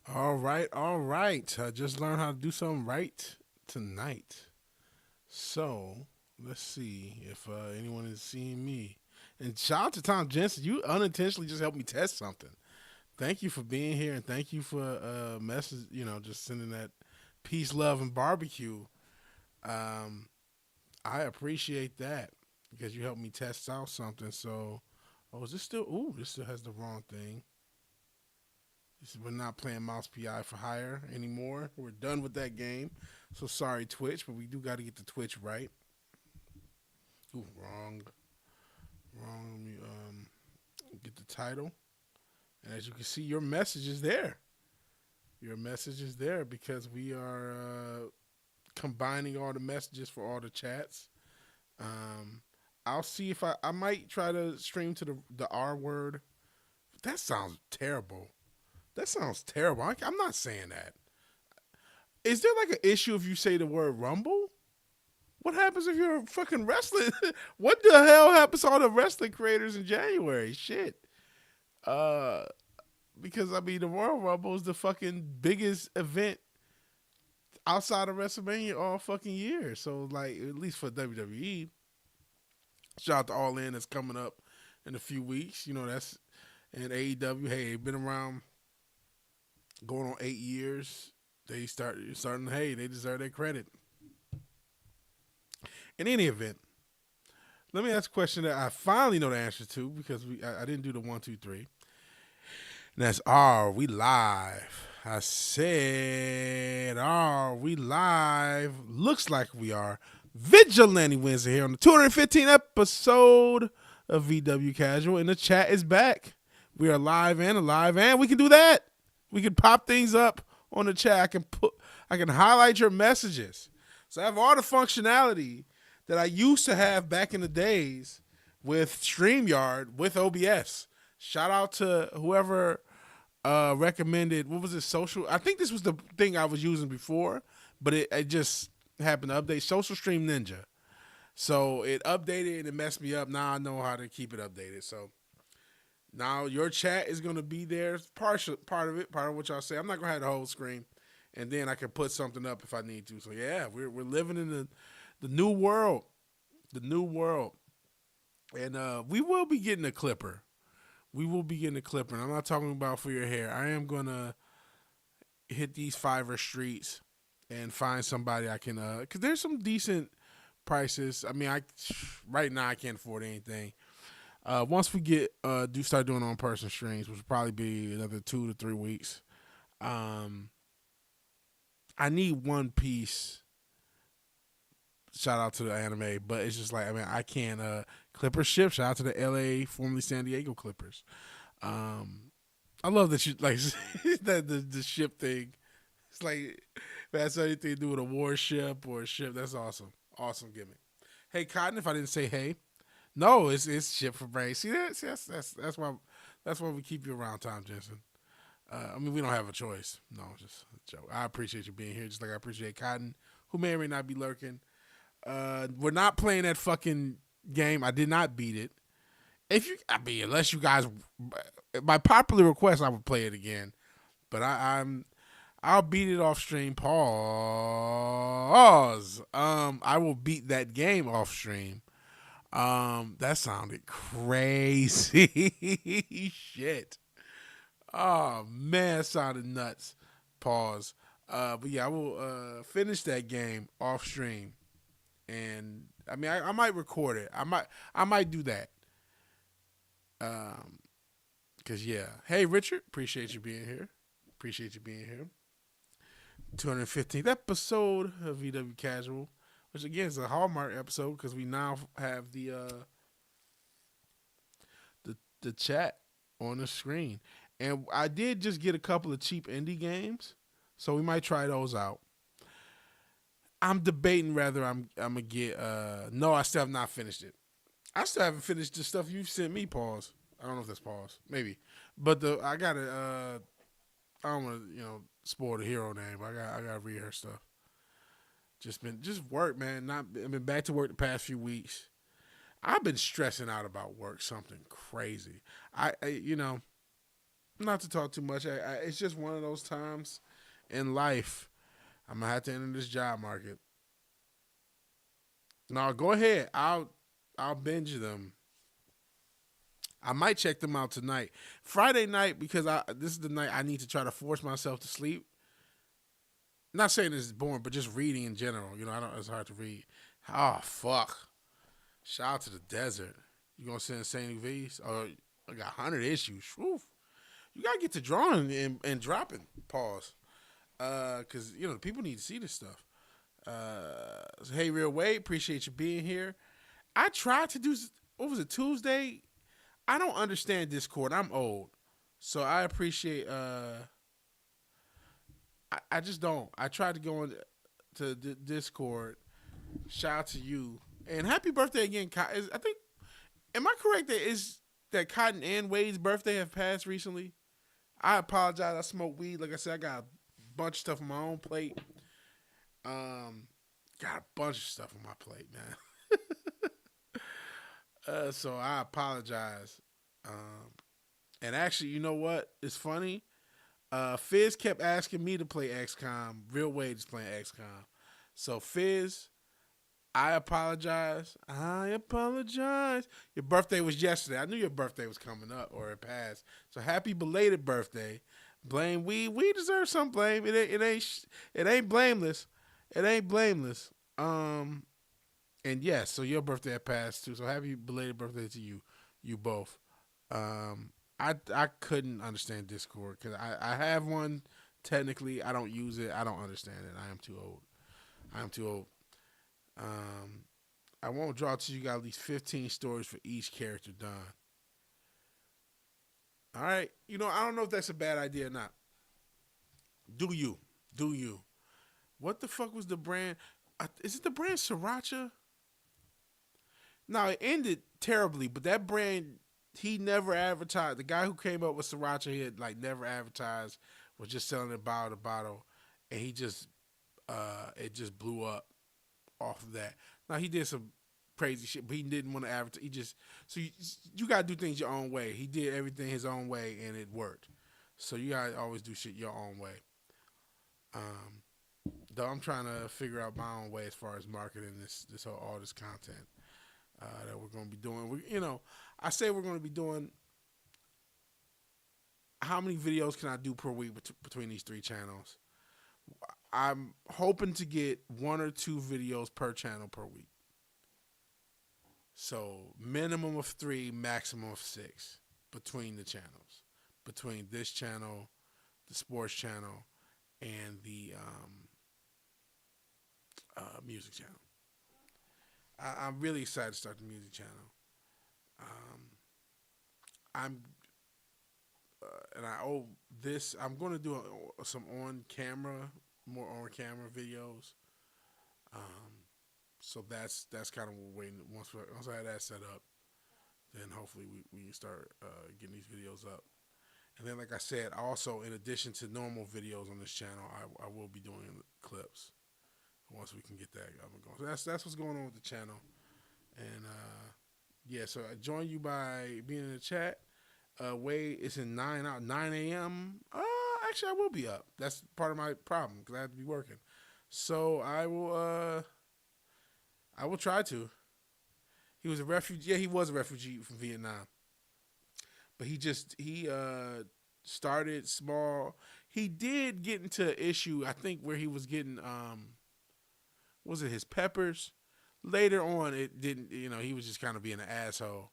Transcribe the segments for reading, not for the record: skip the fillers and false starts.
All right, all right. I just learned how to do something right tonight. So let's see if anyone is seeing me. And shout out to Tom Jensen. You unintentionally just helped me test something. Thank you for being here, and thank you for message. Just sending that peace, love, and barbecue. Um, I appreciate that because you helped me test out something. So, oh, is this still? Ooh, this still has the wrong thing. We're not playing Mouse PI for hire anymore. We're done with that game. So sorry, Twitch, but we do got to get the Twitch right. Ooh, wrong, wrong. Let me get the title. And as you can see, your message is there. Your message is there because we are combining all the messages for all the chats. Um, I'll see if I might try to stream to the R word. That sounds terrible. That sounds terrible. I'm not saying that. Is there like an issue if you say the word Rumble? What happens if you're fucking wrestling? What the hell happens to all the wrestling creators in January? Shit. Uh, because I mean, the Royal Rumble is the fucking biggest event outside of WrestleMania all fucking year. So like, at least for WWE, shout out to All In that's coming up in a few weeks. That's and AEW. Hey, they've been around going on 8 years. They starting. Hey, they deserve their credit. In any event, let me ask a question that I finally know the answer to because I didn't do the 1, 2, 3. And that's are we live? I said, are we live? Looks like we are. Vigilante Wednesday here on the 215th episode of VW Casual, and the chat is back. We are live and alive, and we can do that. We can pop things up on the chat. I can highlight your messages. So I have all the functionality that I used to have back in the days with StreamYard with OBS. Shout out to whoever recommended, what was it, social? I think this was the thing I was using before, but it just happened to update Social Stream Ninja. So it updated and it messed me up. Now I know how to keep it updated. So now your chat is going to be there. Part of it, part of what y'all say. I'm not going to have the whole screen. And then I can put something up if I need to. So yeah, we're living in the new world. The new world. And we will be getting a clipper. We will be getting a clipper. And I'm not talking about for your hair. I am going to hit these Fiverr streets and find somebody I can, because there's some decent prices. I mean, right now I can't afford anything. Once we start doing on-person streams, which will probably be another 2 to 3 weeks, I need one piece. Shout out to the anime, but it's just like, I mean, I can't. Clipper ship. Shout out to the LA, formerly San Diego Clippers. I love that you like that the ship thing. It's like that's anything to do with a warship or a ship. That's awesome. Awesome gimmick. Hey, Cotton. If I didn't say hey, no, it's ship for brain. See that? See, that's why we keep you around, Tom Jensen. I mean, we don't have a choice. No, just a joke. I appreciate you being here, just like I appreciate Cotton, who may or may not be lurking. We're not playing that fucking game. I did not beat it. Unless you guys, by popular request, I would play it again. But I'll beat it off stream. Pause. I will beat that game off stream. That sounded crazy. Shit. Oh man, that sounded nuts. Pause. But yeah, I will finish that game off stream, and I mean, I might record it. I might do that. Cause yeah. Hey, Richard, appreciate you being here. Appreciate you being here. 215th episode of VW Casual, which again is a Hallmark episode because we now have the chat on the screen. And I did just get a couple of cheap indie games, so we might try those out. I'm debating whether I'm gonna get. No, I still have not finished it. I still haven't finished the stuff you've sent me. Pause. I don't know if that's pause. Maybe, but I gotta. I don't want to spoil the hero name. I gotta read her stuff. Just work, man. I've been back to work the past few weeks. I've been stressing out about work, something crazy. I not to talk too much. It's just one of those times in life. I'm gonna have to enter this job market. No, go ahead. I'll binge them. I might check them out tonight, Friday night, because this is the night I need to try to force myself to sleep. Not saying it's boring, but just reading in general. You know, I don't. It's hard to read. Oh fuck! Shout out to the desert. You gonna send Saint V's? Oh, I got 100 issues. Whew. You gotta get to drawing and dropping. Pause. Cause you know people need to see this stuff. Hey, Real Wade, appreciate you being here. I tried to do. What was it, Tuesday? I don't understand Discord. I'm old, so I appreciate. I just don't. I tried to go on to Discord. Shout out to you and happy birthday again. I think. Am I correct that Cotton and Wade's birthday have passed recently? I apologize. I smoke weed. Like I said, I got a bunch of stuff on my own plate. Got a bunch of stuff on my plate, man. So I apologize. And actually, you know what? It's funny. Fizz kept asking me to play XCOM. Real Wade is playing XCOM. So Fizz, I apologize. I apologize. Your birthday was yesterday. I knew your birthday was coming up or it passed. So happy belated birthday. Blame we deserve some blame. It ain't blameless. It ain't blameless. And yes, so your birthday had passed too. So happy belated birthday to you both. I couldn't understand Discord because I have one. Technically, I don't use it. I don't understand it. I am too old. I won't draw till you got at least 15 stories for each character done. All right. You know, I don't know if that's a bad idea or not. Do you? What the fuck was the brand? Is it the brand Sriracha? No, it ended terribly, but that brand, he never advertised. The guy who came up with Sriracha, he had like never advertised, was just selling it bottle to bottle, and he just, it just blew up off of that. Now he did some crazy shit, but he didn't want to advertise. He just, so you gotta do things your own way. He did everything his own way, and it worked. So you gotta always do shit your own way. Though I'm trying to figure out my own way as far as marketing this whole all this content that we're going to be doing. I say we're going to be doing. How many videos can I do per week between these three channels? I'm hoping to get 1 or 2 videos per channel per week. So minimum of 3, maximum of 6 between the channels, between this channel, the sports channel, and the music channel. I'm really excited to start the music channel. I'm and I owe this. I'm going to do some more on camera videos. So that's kind of what we're waiting. Once I have that set up, then hopefully we can start getting these videos up. And then, like I said, also in addition to normal videos on this channel, I will be doing clips once we can get that going. So that's what's going on with the channel. And yeah, so I join you by being in the chat. Wade, it's in 9 a.m. Actually, I will be up. That's part of my problem because I have to be working. So I will try to. He was a refugee. Yeah, he was a refugee from Vietnam. But he started small. He did get into an issue, I think, where he was getting was it his peppers? Later on, it didn't. He was just kind of being an asshole.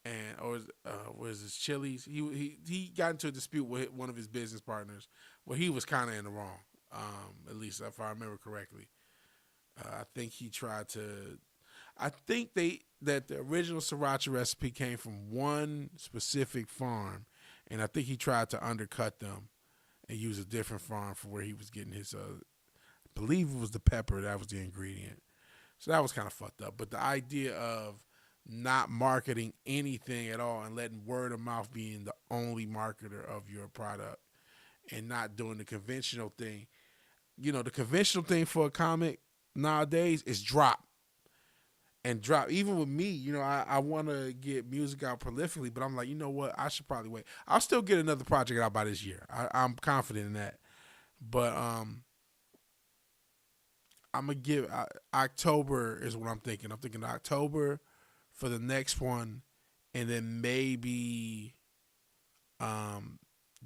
And was his chilies? He got into a dispute with one of his business partners, where he was kind of in the wrong. At least if I remember correctly, I think he tried to. I think that the original sriracha recipe came from one specific farm, and I think he tried to undercut them and use a different farm for where he was getting his. I believe it was the pepper that was the ingredient. So that was kind of fucked up. But the idea of not marketing anything at all and letting word of mouth being the only marketer of your product and not doing the conventional thing. The conventional thing for a comic nowadays is drop. and drop. Even with me, I want to get music out prolifically, but I'm like, you know what? I should probably wait. I'll still get another project out by this year. I'm confident in that. But I'm gonna give October is what I'm thinking. I'm thinking October for the next one, and then maybe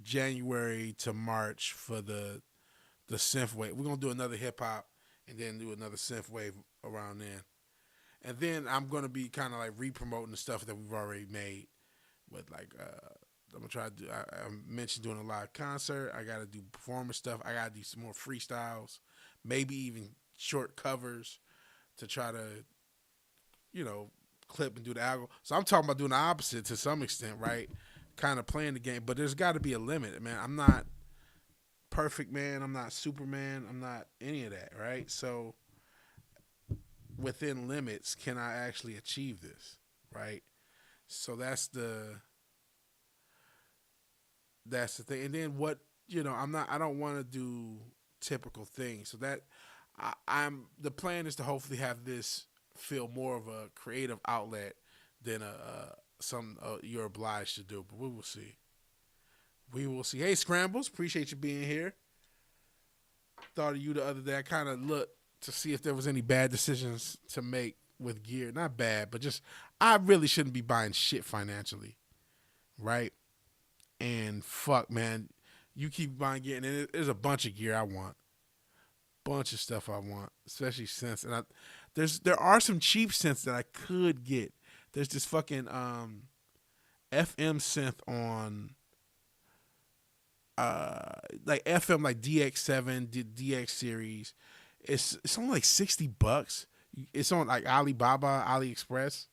January to March for the synth wave. We're gonna do another hip hop and then do another synth wave around then. And then I'm gonna be kind of like re-promoting the stuff that we've already made. With like, I'm gonna try to do. I mentioned doing a live concert. I gotta do performance stuff. I gotta do some more freestyles, maybe even short covers to try to, clip and do the album. So I'm talking about doing the opposite to some extent, right? Kind of playing the game, but there's got to be a limit, man. I'm not perfect, man. I'm not Superman. I'm not any of that, right? So within limits, can I actually achieve this, right? So that's the thing. And then what, I don't want to do typical things. So that the plan is to hopefully have this feel more of a creative outlet than some you're obliged to do. But we will see. We will see. Hey, Scrambles, appreciate you being here. Thought of you the other day. I kind of looked to see if there was any bad decisions to make with gear. Not bad, but just I really shouldn't be buying shit financially, right? And fuck, man, you keep buying gear, and there's a bunch of gear I want, bunch of stuff I want, especially synths. And there are some cheap synths that I could get. There's this fucking FM synth on like FM like DX7, DX series. It's only like $60. It's on like Alibaba, AliExpress.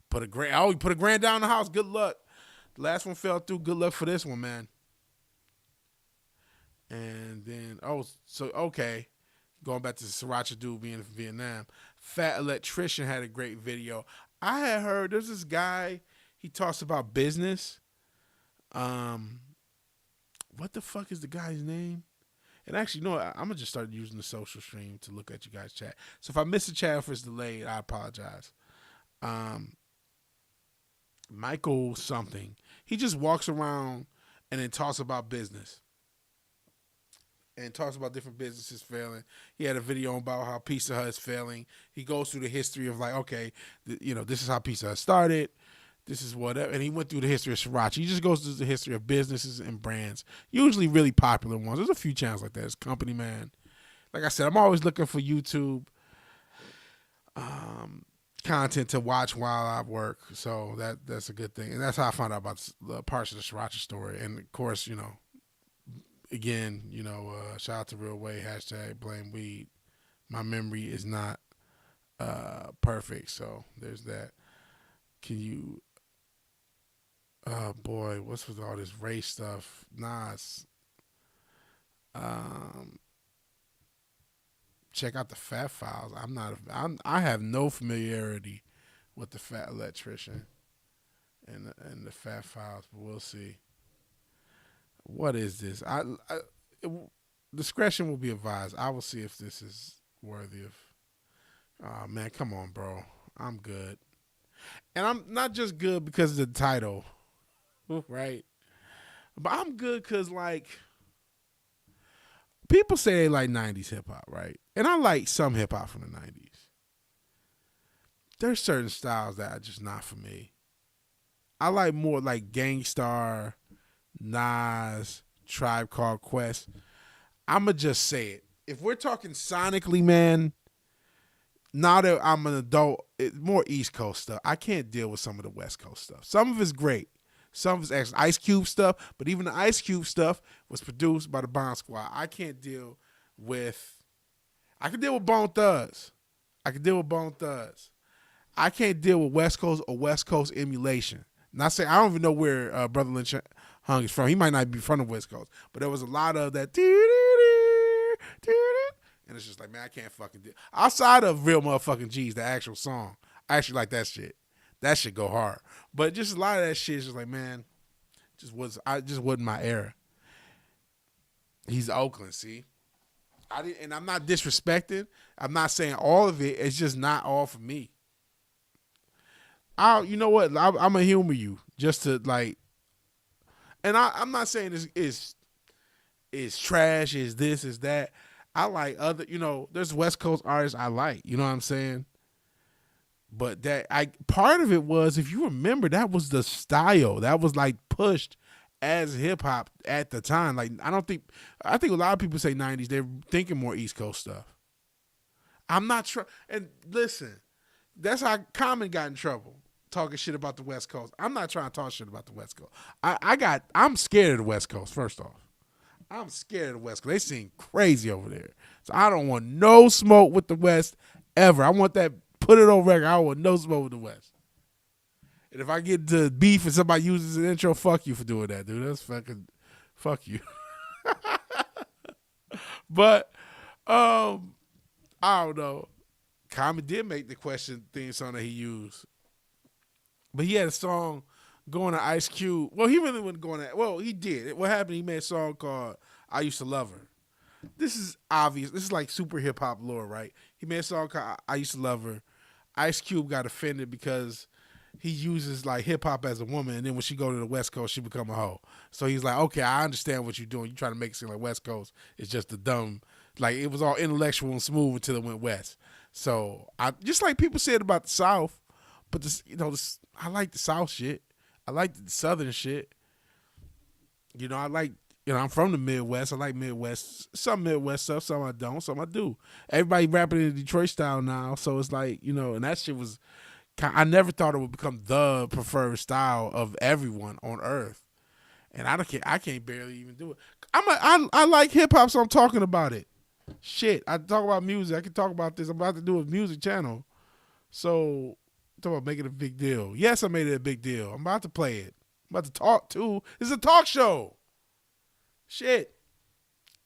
Put a grand down the house. Good luck. The last one fell through. Good luck for this one, man. And then okay. Going back to the Sriracha dude being from Vietnam. Fat Electrician had a great video. I had heard there's this guy, he talks about business. What the fuck is the guy's name? And actually, I'm going to just start using the social stream to look at you guys' chat. So if I miss a chat, if it's delayed, I apologize. Michael something. He just walks around and then talks about business. And talks about different businesses failing. He had a video about how Pizza Hut is failing. He goes through the history of like, okay, this is how Pizza Hut started. This is whatever. And he went through the history of Sriracha. He just goes through the history of businesses and brands, usually really popular ones. There's a few channels like that. There's Company Man. Like I said, I'm always looking for YouTube content to watch while I work. So that's a good thing. And that's how I found out about the parts of the Sriracha story. And of course, again, shout out to Real Way, #blame weed. My memory is not perfect, so there's that. Can you oh boy, what's with all this race stuff? Nas. Check out the Fat Files. I have no familiarity with the Fat Electrician and the Fat Files, but we'll see. What is this? Discretion will be advised. I will see if this is worthy of. Oh man, come on, bro. I'm good, and I'm not just good because of the title, right? But I'm good because like people say they like '90s hip hop, right? And I like some hip hop from the '90s. There's certain styles that are just not for me. I like more like Gangstar, Nas, Tribe Called Quest. I'ma just say it. If we're talking sonically, man, now that I'm an adult, it's more East Coast stuff. I can't deal with some of the West Coast stuff. Some of it's great. Some of it's excellent. Ice Cube stuff, but even the Ice Cube stuff was produced by the Bond Squad. I can deal with Bone Thugs. I can't deal with West Coast or West Coast emulation. Not saying I don't even know where Brother Lynch Hung is from. He might not be from the West Coast, but there was a lot of that. And it's just like, man, I can't fucking do. Outside of Real Motherfucking G's, the actual song, I actually like that shit. That shit go hard. But just a lot of that shit is just like, man, just wasn't my era. He's Oakland, see? I didn't, and I'm not disrespecting. I'm not saying all of it. It's just not all for me. You know what? I'm gonna humor you just to like, and I'm not saying it's trash. Is this? Is that? I like other. You know, there's West Coast artists I like. You know what I'm saying? But part of it was, if you remember, that was the style that was like pushed as hip hop at the time. Like I think a lot of people say 90s. They're thinking more East Coast stuff. I'm not trying. And listen, that's how Common got in trouble talking shit about the West Coast. I'm not trying to talk shit about the West Coast. I'm scared of the West Coast. First off, I'm scared of the West Coast. They seem crazy over there. So I don't want no smoke with the West ever. I want that. Put it on record. I don't want no smoke with the West. And if I get to beef and somebody uses an intro, fuck you for doing that, dude. That's fucking fuck you. But I don't know. Common did make the question theme song that he used. But he had a song going to Ice Cube. Well, he really wasn't going to. Well, he did. What happened? He made a song called I Used to Love Her. This is obvious. This is like super hip hop lore, right? He made a song called I Used to Love Her. Ice Cube got offended because he uses like hip hop as a woman, and then when she go to the West Coast, she become a hoe. So he's like, okay, I understand what you're doing. You trying to make it seem like West Coast is just the dumb, like it was all intellectual and smooth until it went West. So I just like people said about the South, but I like the South shit. I like the Southern shit. You know, I'm from the Midwest. I like Midwest. Some Midwest stuff, some I don't, some I do. Everybody rapping in the Detroit style now, so it's like, you know, and that shit was, I never thought it would become the preferred style of everyone on earth. And I can't barely even do it. I like hip hop, so I'm talking about it. Shit, I talk about music. I can talk about this. I'm about to do a music channel. So, talk about making it a big deal. Yes, I made it a big deal. I'm about to play it. I'm about to talk too. It's a talk show. Shit.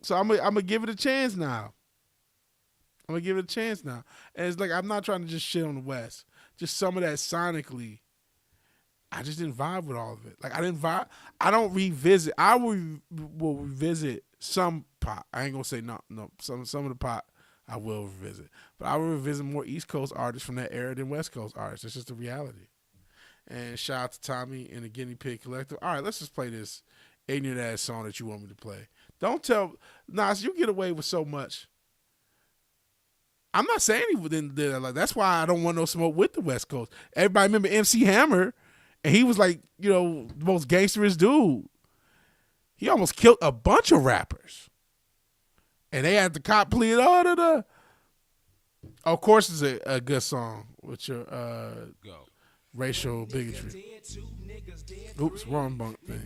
So I'm gonna give it a chance now. And it's like, I'm not trying to just shit on the West. Just some of that sonically, I just didn't vibe with all of it. Like I didn't vibe. I don't revisit. I will revisit some pop. I ain't gonna say no. Some of the pop I will revisit, but I will revisit more East Coast artists from that era than West Coast artists. It's just the reality. And shout out to Tommy and the Guinea Pig Collective. All right, let's just play this ignorant ass song that you want me to play. Don't tell Nas, you get away with so much. I'm not saying he didn't do that. Like, that's why I don't want no smoke with the West Coast. Everybody remember MC Hammer, and he was like, you know, the most gangsterous dude. He almost killed a bunch of rappers. And they had the cop plead, of course it's a good song with your racial bigotry. Oops, wrong bunk thing.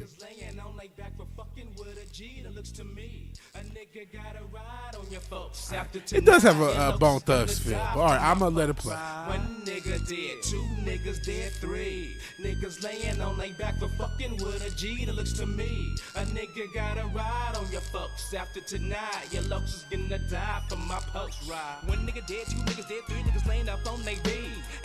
It does have a Bone Thugs feel, but all right, I'm gonna let it play. One nigga dead, two niggas dead, three niggas laying on their back for fucking with a G. That looks to me, a nigga got a ride on your folks. After tonight, your looks is gonna die for my post ride. One nigga dead, two niggas dead, three niggas laying up on they B.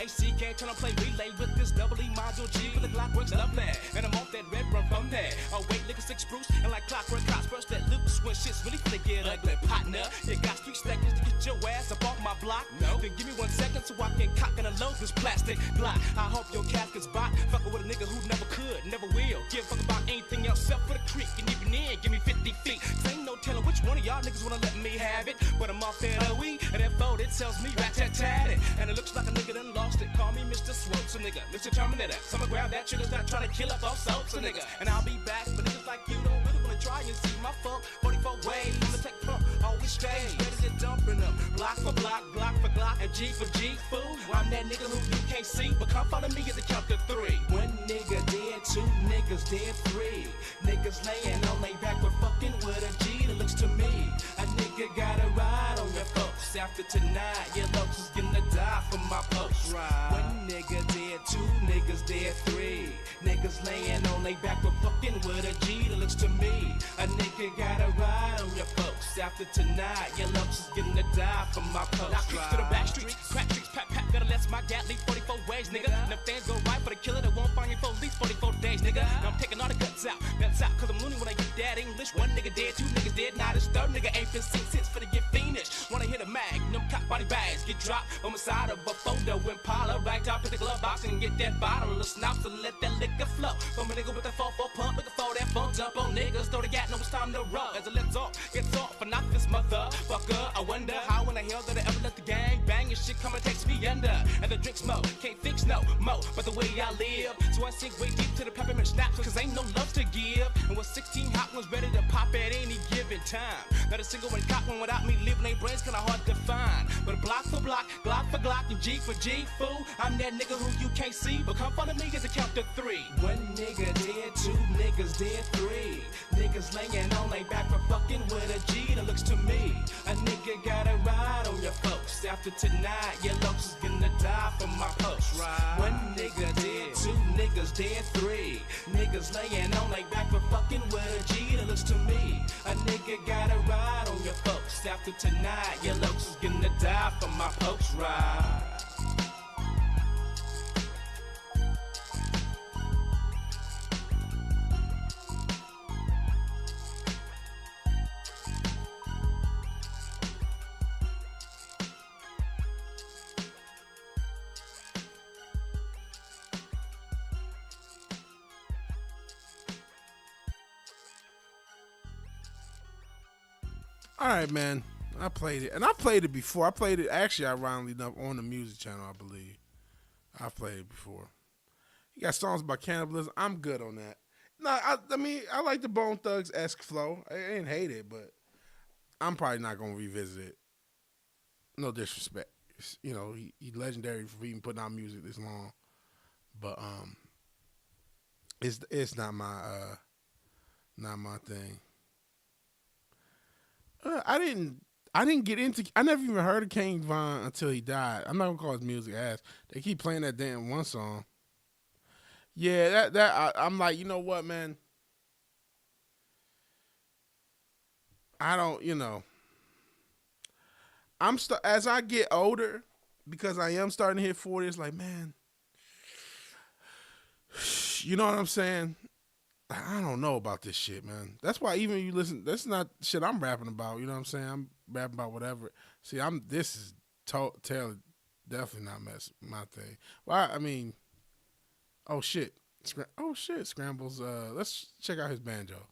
AC can't turn on play relay with this double E module G. For the Glock works love that, and I'm off that red run from that. Oh wait, liquor 6 Bruce, and like clockwork cops burst that loose when shit's really finna get ugly. Partner, you got 3 seconds to get your ass up off my block. No, then give me 1 second so I can cock and unload this plastic Glock. I hope your casket's bought. Fuckin' with a nigga who never could, never will. Give a fuck about anything else except for the creek, and even then, give me 50 feet. Ain't no telling which one of y'all niggas wanna let me have it. But I'm off that OE, and that phone, it tells me rat-tat-tat it. And it looks like a nigga done lost it. Call me Mr. Swope, nigga, Mr. Terminator. Someone grab that trigger's not trying to kill up all soaps, nigga. And I'll be back, but niggas like you don't really wanna try and see my fault. 44 ways, I'ma take front, always stay. Ready to dumping them, block for block, Glock for Glock, and G for G, fool. I'm that nigga who you can't see, but come follow me at the count to 3. One nigga dead, 2 niggas dead, 3 niggas laying on they back for fucking with a G. That looks to me, a nigga got a ride on your folks. After tonight, your looks is gonna die for my post ride. One nigga dead, 2 niggas dead 3. Niggas laying on they back for fucking with a G that looks to me. A nigga gotta ride on your folks. After tonight, your lunch is getting to die from my post. Now creep to the back streets, crack streets, pat pat, gotta let my gat leave 44 ways, nigga. Now fans go right for the killer that won't find you for at least 44 days, nigga. Now I'm taking all the guts out, cause I'm loony when I get that English. One nigga dead, two niggas dead, now this third nigga ain't been seen since for to get fiendish. When I hit a mag, them cop body bags get dropped on the side of a photo Impala. Right top in the glove box and get that bottle of snaps and let that liquor flow. From a nigga with a 4-4 pump, looking for that funk, jump on niggas, throw the gat, know it's time to roll. As it lets off, gets off, for not this motherfucker. I wonder how in the hell did I ever let the gang bang and shit come and takes me under. And the drink smoke, can't fix no mo, but the way I live. So I sink way deep to the peppermint schnapps, cause ain't no love to give. And with 16 hot ones ready to pop at any given time. Not a single one cop one without me leaving their brains kinda hard to find. But block for block, Glock for Glock, and G for G, fool. I'm that nigga who you can't see, but come follow me as I count to 3. One nigga dead, two niggas dead, 3. Niggas laying on they back for fucking with a G that looks to me. A nigga gotta ride on your folks. After tonight, your lunch is gonna die from my post. One nigga dead, two niggas dead, 3. Niggas laying on they back for fucking with a G that looks to me. A nigga gotta ride on your folks. After tonight, your lunch is gonna die from my post. All right, man. I played it, and I played it before. I played it actually, ironically enough, on the music channel, I believe. I've played it before. You got songs about cannibalism. I'm good on that. No, I mean, I like the Bone Thugs-esque flow. I didn't hate it, but I'm probably not gonna revisit it. No disrespect. You know, he legendary for even putting out music this long, but it's not my thing. I didn't get into. I never even heard of King Von until he died. I'm not gonna call his music ass. They keep playing that damn one song. Yeah, I'm like, you know what, man? I don't, as I get older, because I am starting to hit 40. It's like, man, you know what I'm saying? I don't know about this shit, man. That's why even you listen, that's not shit I'm rapping about. You know what I'm saying? I'm rapping about whatever. See, this is Taylor, definitely not my thing. Well, I mean, oh shit, Scrambles. Let's check out his banjo.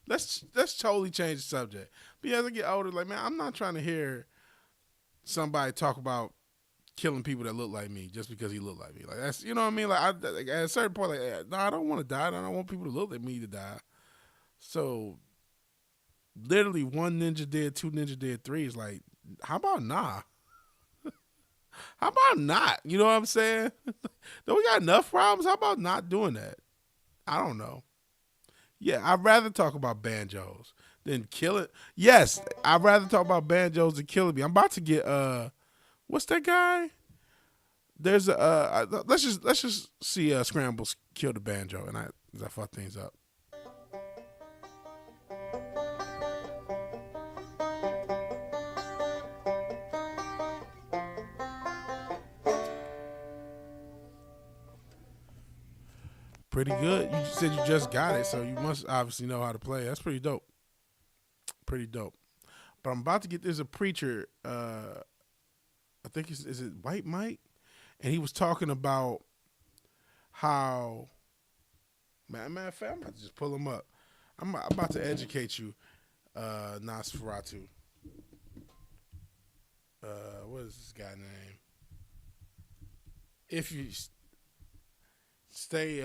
Let's totally change the subject. But as I get older, like, man, I'm not trying to hear somebody talk about killing people that look like me just because he look like me. Like, that's, you know what I mean? Like, at a certain point, like, no, I don't want to die. I don't want people to look like me to die. So, literally, one ninja dead, two ninja dead, 3 is like, how about nah? How about not? You know what I'm saying? Don't we got enough problems? How about not doing that? I don't know. Yeah, I'd rather talk about banjos than kill it. Yes, I'd rather talk about banjos than killing me. I'm about to get what's that guy? There's let's just see Scrambles kill the banjo, and I fuck things up. Pretty good. You said you just got it, so you must obviously know how to play. That's pretty dope. Pretty dope. But I'm about to get, there's a preacher, I think is it White Mike? And he was talking about how, matter of fact, I'm about to just pull him up. I'm about to educate you, Nosferatu. What is this guy's name? If you stay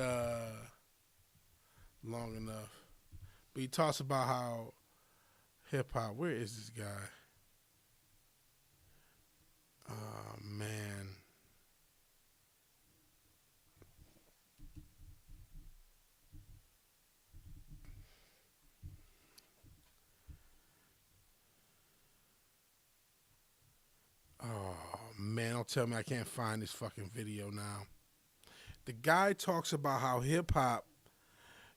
long enough. But he talks about how hip hop, where is this guy? Oh, man. Oh, man, don't tell me I can't find this fucking video now. The guy talks about how hip hop,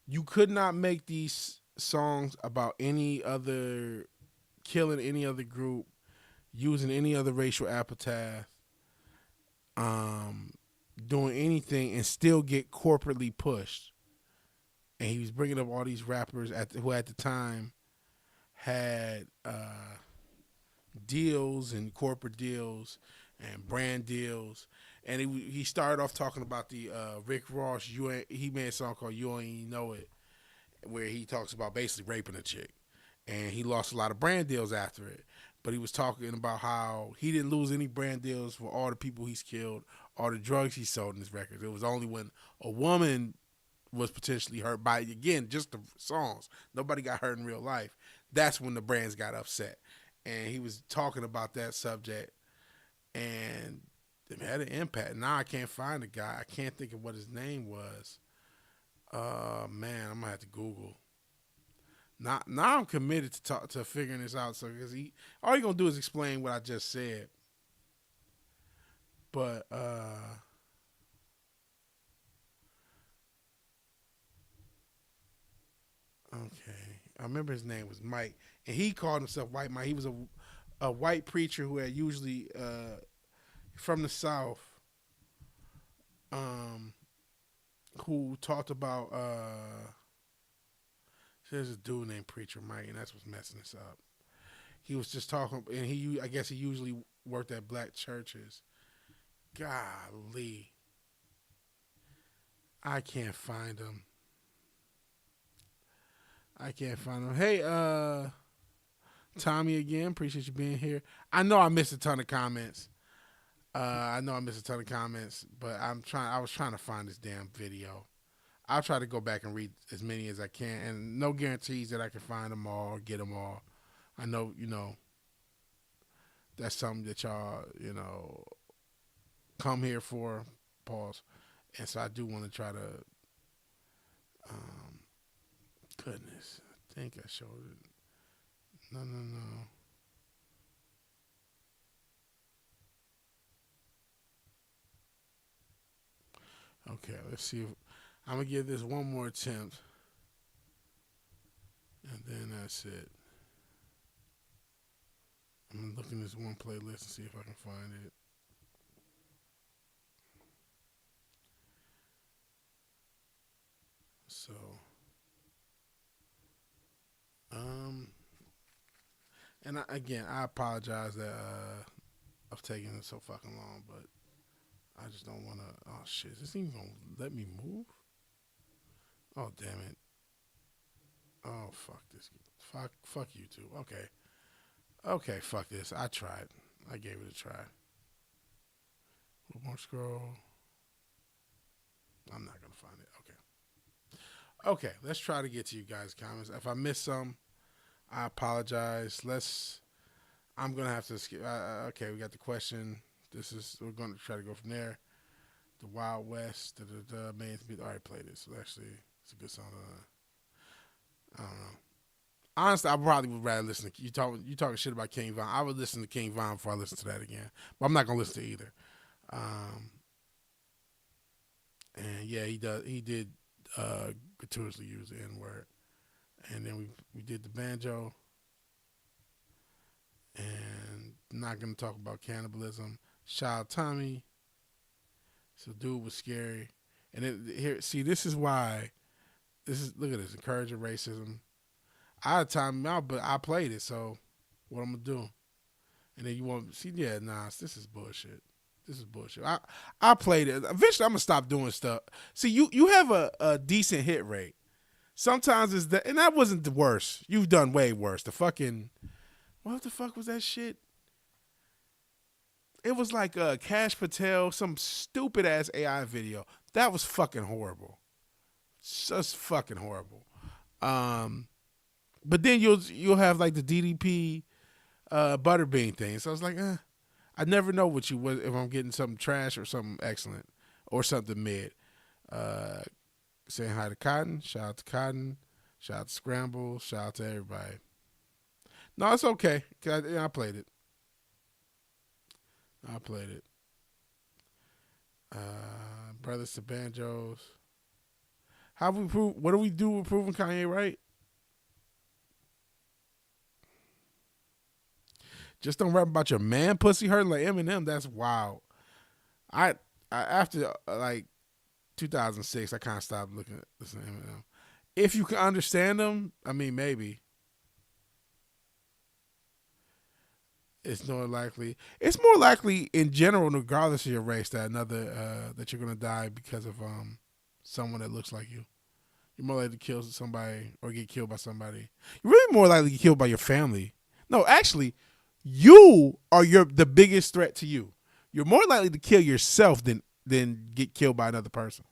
you could not make these songs about any other, killing any other group, using any other racial epithet, um, doing anything, and still get corporately pushed. And he was bringing up all these rappers who at the time had deals and corporate deals and brand deals. And he started off talking about the Rick Ross. He made a song called "You Ain't Know It," where he talks about basically raping a chick, and he lost a lot of brand deals after it. But he was talking about how he didn't lose any brand deals for all the people he's killed, all the drugs he sold in his records. It was only when a woman was potentially hurt by, again, just the songs. Nobody got hurt in real life. That's when the brands got upset. And he was talking about that subject, and it had an impact. Now I can't find the guy. I can't think of what his name was. Man, I'm gonna have to Google. Now I'm committed to figuring this out. So because all he gonna do is explain what I just said. But okay, I remember his name was Mike, and he called himself White Mike. He was a white preacher who had usually from the South, who talked about there's a dude named Preacher Mike, and that's what's messing us up. He was just talking, and I guess he usually worked at black churches. Golly, I can't find him. Hey, Tommy again. Appreciate you being here. I know I missed a ton of comments. But I was trying to find this damn video. I'll try to go back and read as many as I can, and no guarantees that I can find them all or get them all. I know, that's something that y'all, come here for, pause. And so I do want to try to, goodness, I think I showed it. No. Okay, let's see. I'm going to give this one more attempt, and then that's it. I'm going to look in this one playlist and see if I can find it. So, and I apologize that I've taken it so fucking long, but I just don't want to. Oh shit! Is this even gonna let me move? Oh damn it! Oh fuck this! Fuck you too. Okay. Fuck this. I tried. I gave it a try. One more scroll. I'm not gonna find it. Okay. Let's try to get to you guys' comments. If I miss some, I apologize. I'm gonna have to skip. Okay, we got the question. We're going to try to go from there. The Wild West, Man's Beat. I already played it, so actually, it's a good song. I don't know. Honestly, I probably would rather listen to you talking shit about King Von. I would listen to King Von before I listen to that again, but I'm not gonna listen to either. And yeah, he did gratuitously use the N-word, and then we did the banjo, and not gonna talk about cannibalism. Shout out Tommy. So dude was scary. And this is why. Look at this, encouraging racism. I had time out, but I played it, so what I'm gonna do? And then you want see, yeah, this is bullshit. I played it. Eventually I'm gonna stop doing stuff. See, you have a decent hit rate. Sometimes it's and that wasn't the worst. You've done way worse. The fucking what the fuck was that shit? It was like Cash Patel, some stupid ass AI video. That was fucking horrible. Just fucking horrible. But then you'll have like the DDP Butterbean thing. So I was like, I never know if I'm getting something trash or something excellent or something mid. Saying hi to Cotton. Shout out to Cotton. Shout out to Scramble. Shout out to everybody. No, it's okay. I played it. Brothers to banjos. How we prove? What do we do with proving Kanye right? Just don't rap about your man pussy hurting like Eminem. That's wild. I after like 2006, I kind of stopped listening to Eminem. If you can understand them, I mean, maybe. It's more likely. It's more likely in general, regardless of your race, that that you're gonna die because of someone that looks like you. You're more likely to kill somebody or get killed by somebody. You're really more likely to get killed by your family. No, actually, you are the biggest threat to you. You're more likely to kill yourself than get killed by another person.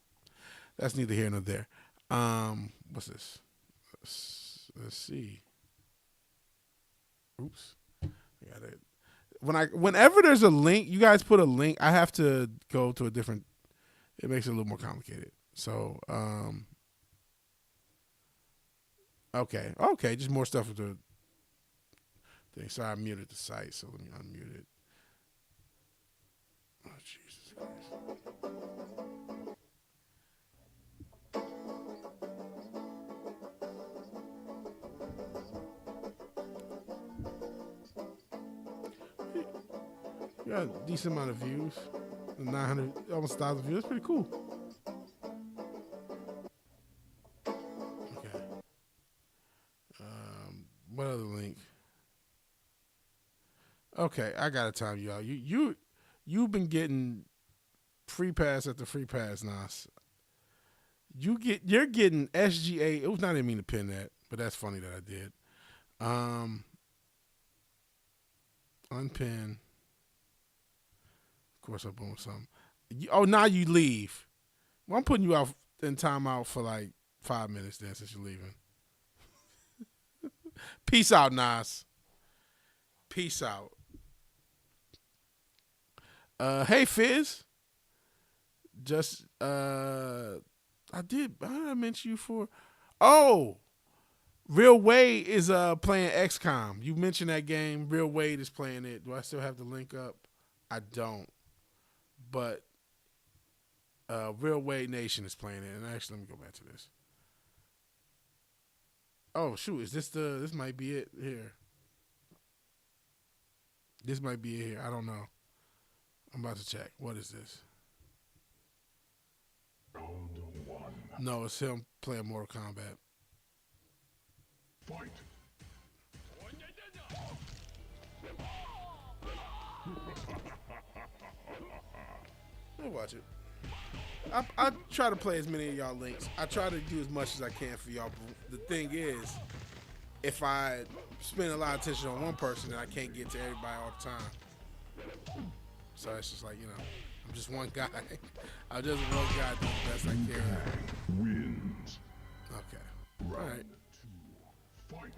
That's neither here nor there. What's this? Let's see. Oops. I got it. Whenever there's a link, you guys put a link, I have to go to a different. It makes it a little more complicated. So, okay, just more stuff with the thing. Sorry, I muted the site, so let me unmute it. Oh, Jesus Christ. You got a decent amount of views. 900, almost 1,000 views. That's pretty cool. Okay. What other link? Okay, I gotta time you out. You've been getting free pass after free pass, Nas. You're getting SGA. It was not even mean to pin that, but that's funny that I did. Unpin. Of course, I'm doing something. Now you leave. Well, I'm putting you out in timeout for like 5 minutes then, since you're leaving. Peace out, Nas. Peace out. Hey Fizz. Just I did I mention you for? Oh, Real Wade is playing XCOM. You mentioned that game. Real Wade is playing it. Do I still have the link up? I don't. But Real Wade Nation is playing it. And actually, let me go back to this. Oh shoot, this might be it here. This might be it here. I don't know. I'm about to check. What is this? Round 1. No, it's him playing Mortal Kombat. Fight. I'll watch it. I try to play as many of y'all links. I try to do as much as I can for y'all. The thing is, if I spend a lot of attention on one person, then I can't get to everybody all the time. So it's just like, I'm just one guy. I'm just one guy doing the best I can. Wins. Okay. All right.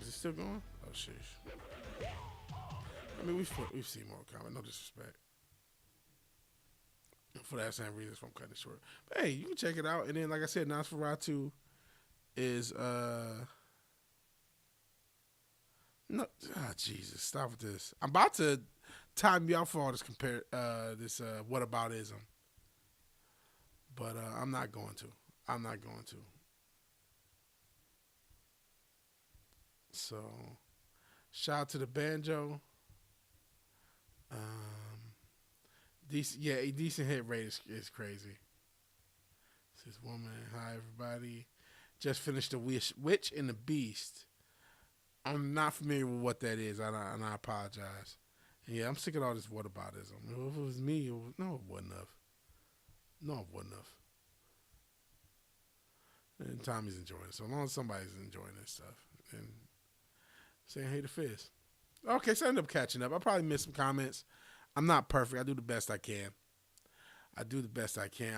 Is it still going? Oh, sheesh. I mean, we've seen more comment. No disrespect. For that same reason, I'm cutting it short. But hey, you can check it out. And then, like I said, Nosferatu is no. Ah, Jesus, stop with this. I'm about to time you out for all this whataboutism, but I'm not going to. So, shout out to the banjo. Decent hit rate is crazy. This woman, hi everybody. Just finished the Witch and the Beast. I'm not familiar with what that is, and I apologize. And yeah, I'm sick of all this whataboutism. If it was me, it wouldn't have. And Tommy's enjoying it. So as long as somebody's enjoying this stuff, and saying hey to Fizz. Okay, so I ended up catching up. I probably missed some comments. I'm not perfect. I do the best I can. I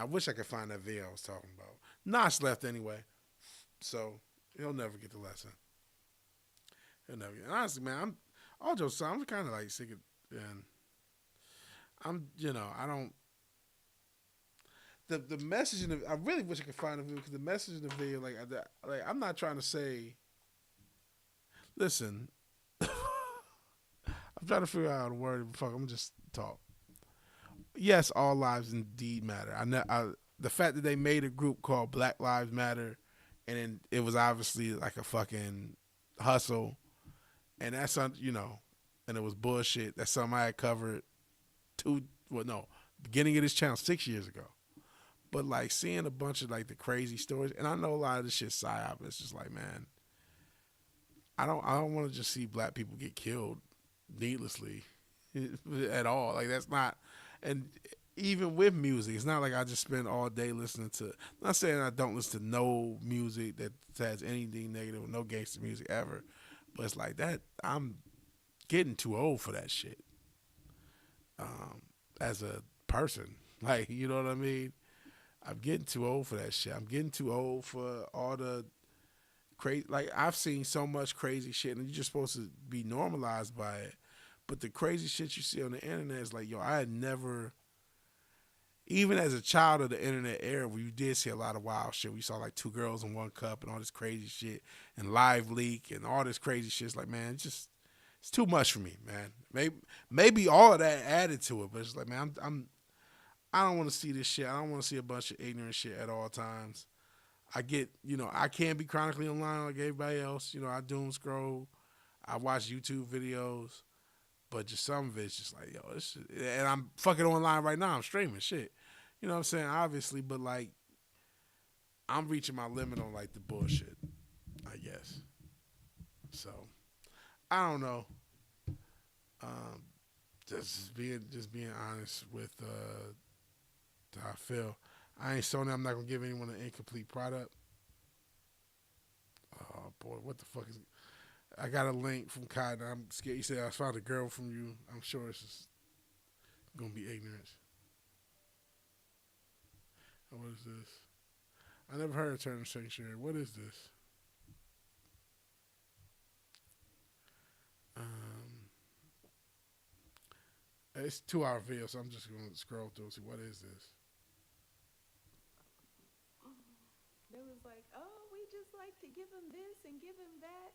wish I could find that video I was talking about. Nas left anyway, so he'll never get the lesson. And honestly, man, I'm kind of like sick of, and I don't. The message in the, I really wish I could find the video because the message in the video, like I'm not trying to say. Listen, I'm trying to figure out how to word it. Fuck, I'm just talk. Yes, all lives indeed matter. the fact that they made a group called Black Lives Matter, and then it was obviously like a fucking hustle, and that's and it was bullshit. That's something I had covered beginning of this channel 6 years ago. But like seeing a bunch of like the crazy stories, and I know a lot of this shit psyop. It's just like, man, I don't want to just see black people get killed needlessly at all. Like that's not, and even with music, it's not like I just spend all day listening to. I'm not saying I don't listen to no music that has anything negative, no gangster music ever, but it's like that. I'm getting too old for that shit. As a person, like you know what I mean. I'm getting too old for that shit. I'm getting too old for all the crazy. Like I've seen so much crazy shit, and you're just supposed to be normalized by it. But the crazy shit you see on the internet is like, yo, I had never, even as a child of the internet era, where you did see a lot of wild shit. We saw like 2 girls in 1 cup and all this crazy shit, and Live Leak and all this crazy shit. It's like, man, it's too much for me, man. Maybe all of that added to it, but it's like, man, I don't want to see this shit. I don't want to see a bunch of ignorant shit at all times. I get, I can't be chronically online like everybody else. I doom scroll. I watch YouTube videos. But just some of it's just like, yo, this shit. And I'm fucking online right now. I'm streaming shit. You know what I'm saying? Obviously, but like, I'm reaching my limit on like the bullshit, I guess. So, I don't know. Just being honest with how I feel. I ain't Sony. I'm not gonna give anyone an incomplete product. Oh boy, what the fuck is it? I got a link from Kai. I'm scared. He said I found a girl from you. I'm sure it's just gonna be ignorance. Oh, what is this? I never heard of Turner Sanctuary. What is this? It's a 2-hour video, so I'm just gonna scroll through and see what is this. They was like, oh, we just like to give him this and give him that.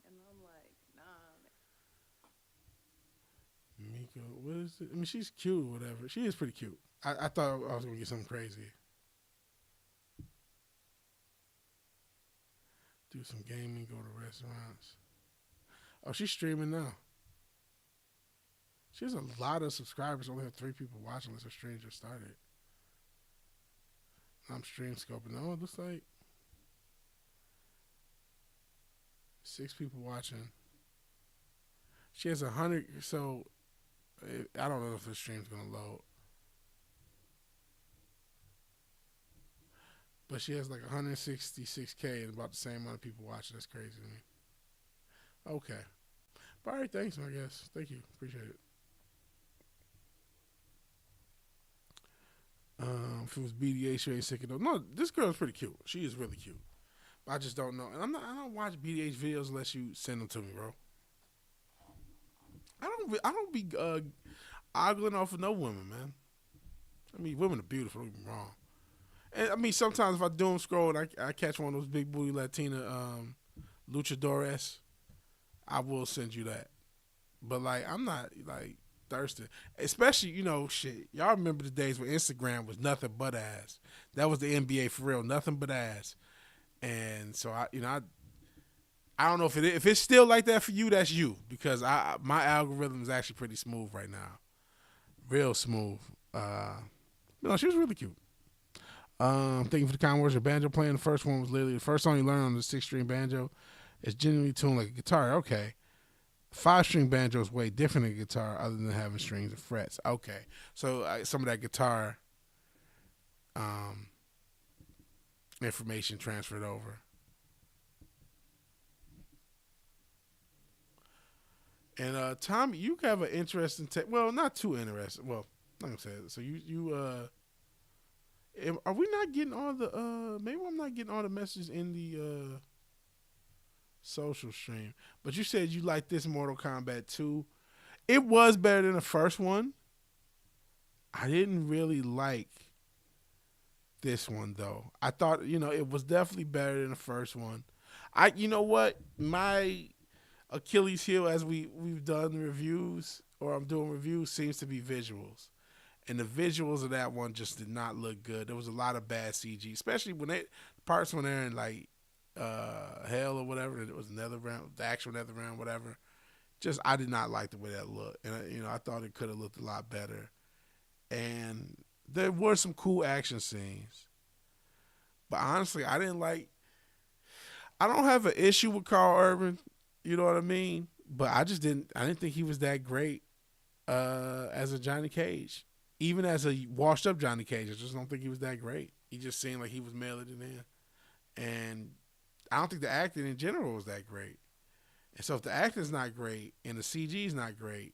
And I'm like, nah. Miko, what is it? I mean, she's cute or whatever. She is pretty cute. I thought I was going to get something crazy. Do some gaming, go to restaurants. Oh, she's streaming now. She has a lot of subscribers. Only have 3 people watching unless her stream just started. I'm stream scoping. Oh, it looks like 6 people watching. She has 100. So I don't know if the stream's gonna load, but she has like 166K and about the same amount of people watching. That's crazy to me. Okay. All right, thanks, I guess. Thank you. Appreciate it. If it was BDA, she ain't sick of those. No, this girl's pretty cute. She is really cute. I just don't know. And I don't watch BDH videos unless you send them to me, bro. I don't be ogling off of no women, man. I mean, women are beautiful, don't get me wrong. And I mean, sometimes if I doom scroll and I catch one of those big booty Latina luchadores, I will send you that. But like, I'm not like thirsty. Especially, shit. Y'all remember the days when Instagram was nothing but ass. That was the NBA for real, nothing but ass. And so I don't know if it's still like that for you. That's you, because my algorithm is actually pretty smooth right now, real smooth. She was really cute. Thank you for the kind words of banjo playing. The first one was literally the first song you learn on the 6-string banjo. It's genuinely tuned like a guitar. Okay. 5-string banjo is way different than guitar, other than having strings and frets. Okay, so some of that guitar information transferred over. And Tommy, you have an interesting well, not too interesting. Well, I'm gonna say it. So are we not getting all the maybe I'm not getting all the messages in the social stream. But you said you like this Mortal Kombat 2. It was better than the first one. I didn't really like this one though. I thought, it was definitely better than the first one. You know what? My Achilles heel as we've done reviews, or I'm doing reviews, seems to be visuals. And the visuals of that one just did not look good. There was a lot of bad CG, especially when they parts when they're in like hell or whatever. It was another round, the actual nether round, whatever. Just I did not like the way that looked, and I thought it could have looked a lot better. And there were some cool action scenes, but honestly, I didn't like. I don't have an issue with Carl Urban, you know what I mean. But I just didn't. I didn't think he was that great as a Johnny Cage. Even as a washed up Johnny Cage, I just don't think he was that great. He just seemed like he was mailing it in, and I don't think the acting in general was that great. And so if the acting's not great and the CG's not great,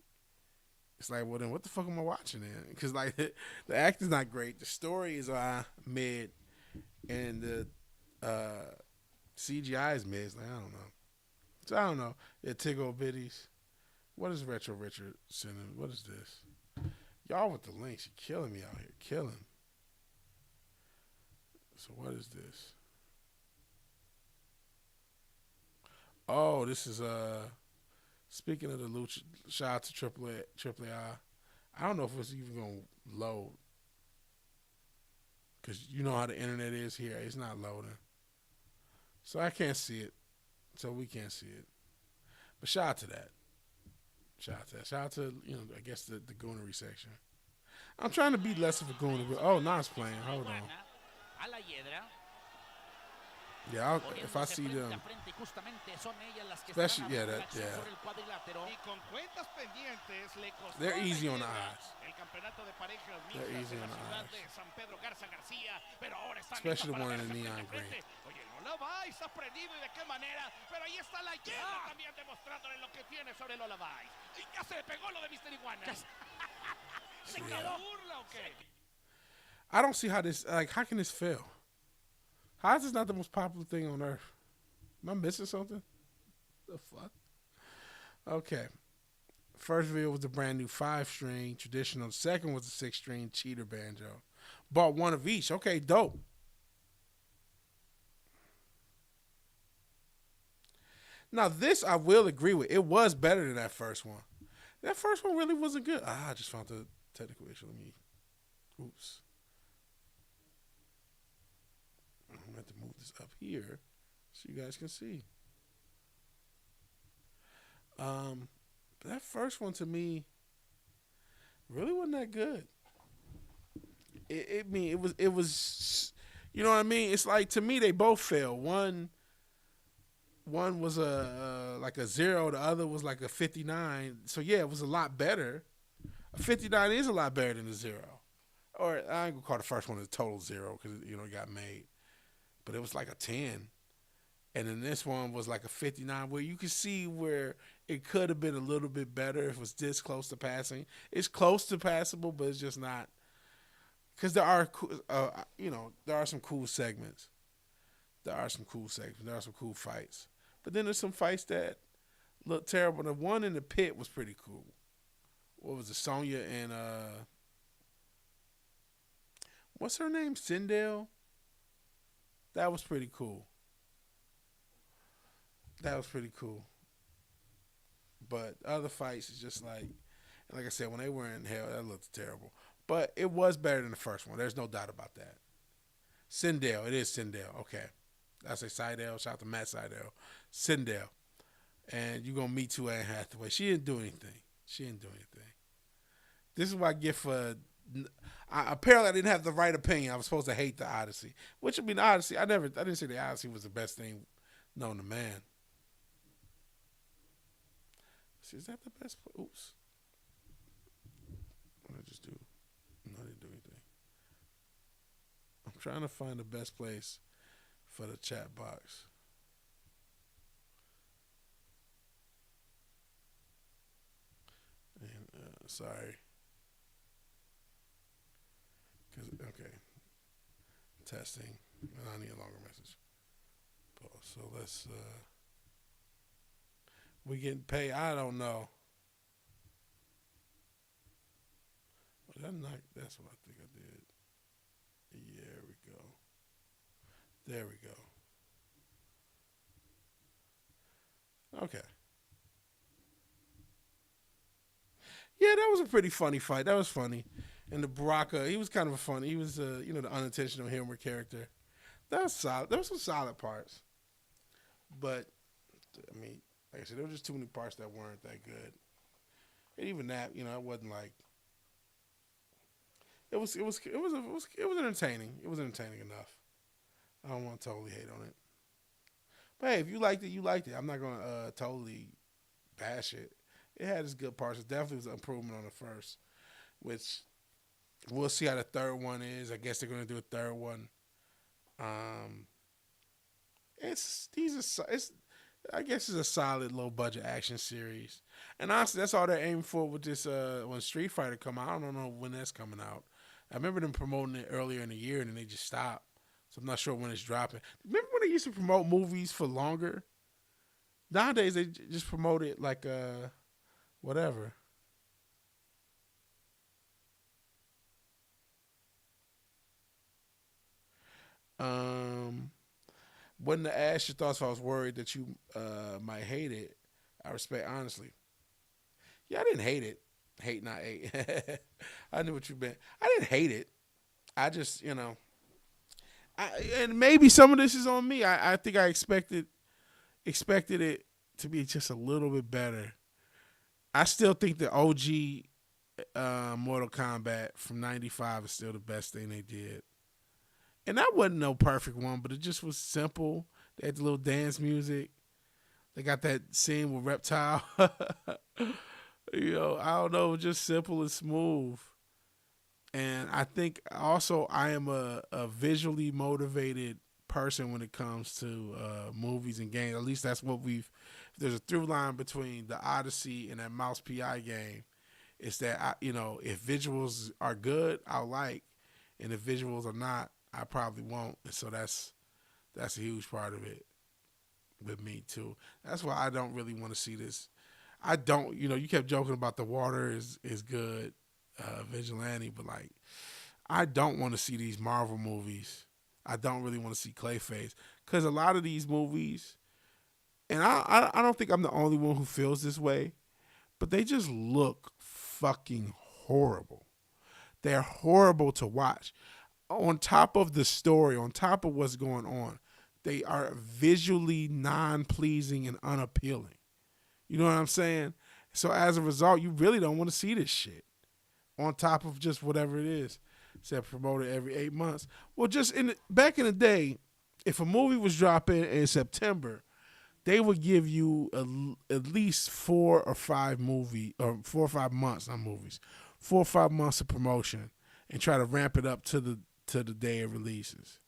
it's like, well, then what the fuck am I watching then? Because like the acting's not great, the story is mid, and the CGI is mid. It's like, I don't know. So I don't know. Yeah, Tiggle Bitties. What is Retro Richard sending? What is this? Y'all with the links, you're killing me out here. Killing. So what is this? Oh, this is speaking of the Lucha, shout out to Triple I don't know if it's even gonna load, because you know how the internet is here. It's not loading, so I can't see it. So we can't see it. But shout out to that. Shout out to I guess the goonery section. I'm trying to be less of a gooner. Oh, now it's playing. Hold on. Yeah, if I see them, especially they're easy on the eyes. They're easy on the eyes, especially the one in the neon green. I don't see how this, how can this fail? How is this not the most popular thing on earth? Am I missing something? The fuck? Okay. First video was the brand new 5-string traditional. The second was the 6-string cheater banjo. Bought one of each. Okay, dope. Now this I will agree with. It was better than that first one. That first one really wasn't good. I just found the technical issue. Oops. I'm going to have to move this up here so you guys can see. That first one to me really wasn't that good. It was, you know what I mean? It's like, to me, they both failed. One was like a 0, the other was like a 59. So yeah, it was a lot better. A 59 is a lot better than a 0. Or I ain't gonna call the first one a total 0 because it got made. But it was like a 10. And then this one was like a 59, where you could see where it could have been a little bit better if it was this close to passing. It's close to passable, but it's just not. Because there are, there are some cool segments. There are some cool fights. But then there's some fights that look terrible. The one in the pit was pretty cool. What was it? Sonya and, what's her name? Sindel? That was pretty cool. But other fights is just like I said, when they were in hell, that looked terrible. But it was better than the first one. There's no doubt about that. Sindel. It is Sindel. Okay. I say Seidel. Shout out to Matt Seidel. Sindel. And you're going to meet to Anne Hathaway. She didn't do anything. This is what I get for... apparently, I didn't have the right opinion. I was supposed to hate the Odyssey. Which, I mean, the Odyssey, I didn't say the Odyssey was the best thing known to man. See, is that the best? Oops. What did I just do? No, I didn't do anything. I'm trying to find the best place for the chat box. And, sorry. Okay. Testing. I need a longer message. So let's, we getting paid? I don't know. That's what I think I did. There we go. Okay. Yeah, that was a pretty funny fight. That was funny. And the Baraka, he was kind of a funny. He was, the unintentional humor character. That was solid. There were some solid parts, but I mean, like I said, there were just too many parts that weren't that good. And even that, it wasn't like it was entertaining. It was entertaining enough. I don't want to totally hate on it. But hey, if you liked it, you liked it. I'm not gonna totally bash it. It had its good parts. It definitely was an improvement on the first, which we'll see how the third one is. I guess they're gonna do a third one. I guess it's a solid low budget action series. And honestly, that's all they're aiming for with this when Street Fighter come out. I don't know when that's coming out. I remember them promoting it earlier in the year and then they just stopped. So I'm not sure when it's dropping. Remember when they used to promote movies for longer? Nowadays they just promote it like whatever. Wouldn't have asked your thoughts if I was worried that you might hate it. I respect honestly. Yeah, I didn't hate it. Hate not hate. I knew what you meant. I didn't hate it. I just, and maybe some of this is on me. I think I expected it to be just a little bit better. I still think the OG Mortal Kombat from '95 is still the best thing they did. And that wasn't no perfect one, but it just was simple. They had the little dance music. They got that scene with Reptile. I don't know, just simple and smooth. And I think also I am a visually motivated person when it comes to movies and games. At least that's what there's a through line between the Odyssey and that Mouse PI game. It's that, if visuals are good, I'll like. And if visuals are not, I probably won't. And so that's a huge part of it with me too. That's why I don't really want to see this. I don't, you kept joking about the water is good, Vigilante, but like, I don't want to see these Marvel movies. I don't really want to see Clayface because a lot of these movies, and I don't think I'm the only one who feels this way, but they just look fucking horrible. They're horrible to watch. On top of the story, on top of what's going on, they are visually non-pleasing and unappealing. You know what I'm saying? So as a result, you really don't want to see this shit. On top of just whatever it is. Except promoted every 8 months. Well, just back in the day, if a movie was dropping in September, they would give you at least 4 or 5 months, not movies, 4 or 5 months of promotion and try to ramp it up to the day it releases.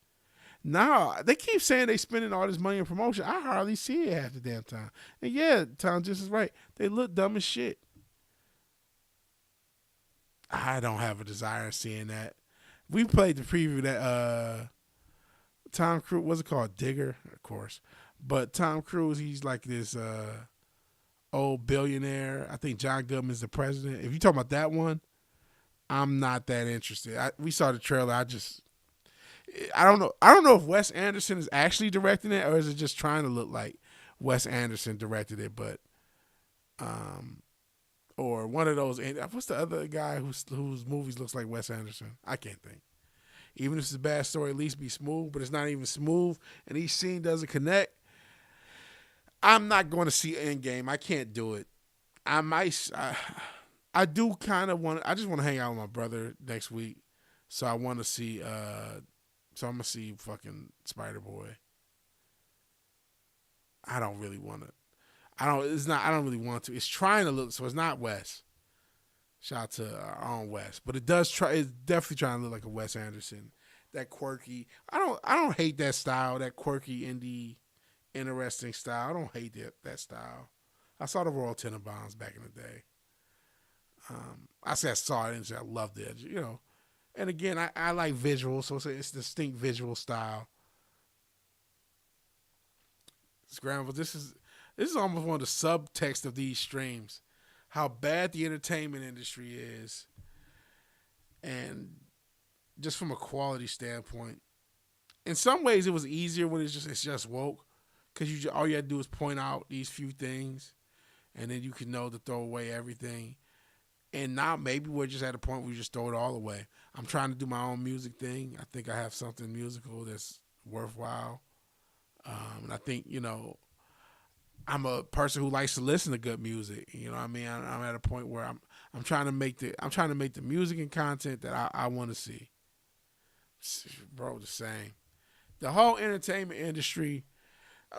Now, they keep saying they spending all this money in promotion. I hardly see it half the damn time. And yeah, Tom just is right. They look dumb as shit. I don't have a desire in seeing that. We played the preview that Tom Cruise, what's it called? Digger, of course. But Tom Cruise, he's like this old billionaire. I think John Goodman's the president. If you're talking about that one, I'm not that interested. We saw the trailer. I don't know. I don't know if Wes Anderson is actually directing it or is it just trying to look like Wes Anderson directed it. But, or one of those. What's the other guy whose movies looks like Wes Anderson? I can't think. Even if it's a bad story, at least be smooth. But it's not even smooth, and each scene doesn't connect. I'm not going to see Endgame. I can't do it. I do kind of want. I just want to hang out with my brother next week, so I want to see. So I'm gonna see fucking Spider-Boy. I don't really want to. I don't really want to. It's trying to look. So it's not Wes. Shout out to our own Wes, but it does try. It's definitely trying to look like a Wes Anderson. That quirky. I don't hate that style. That quirky indie, interesting style. I don't hate that style. I saw the Royal Tenenbaums back in the day. I saw it and I loved it. And again, I like visuals, so it's a distinct visual style. Scramble. This is almost one of the subtext of these streams. How bad the entertainment industry is, and just from a quality standpoint. In some ways, it was easier when it's just woke, because all you had to do is point out these few things, and then you can know to throw away everything. And now maybe we're just at a point where we just throw it all away. I'm trying to do my own music thing. I think I have something musical that's worthwhile. And I think, I'm a person who likes to listen to good music. You know what I mean? I'm at a point where I'm trying to make the music and content that I want to see. Bro, the same. The whole entertainment industry,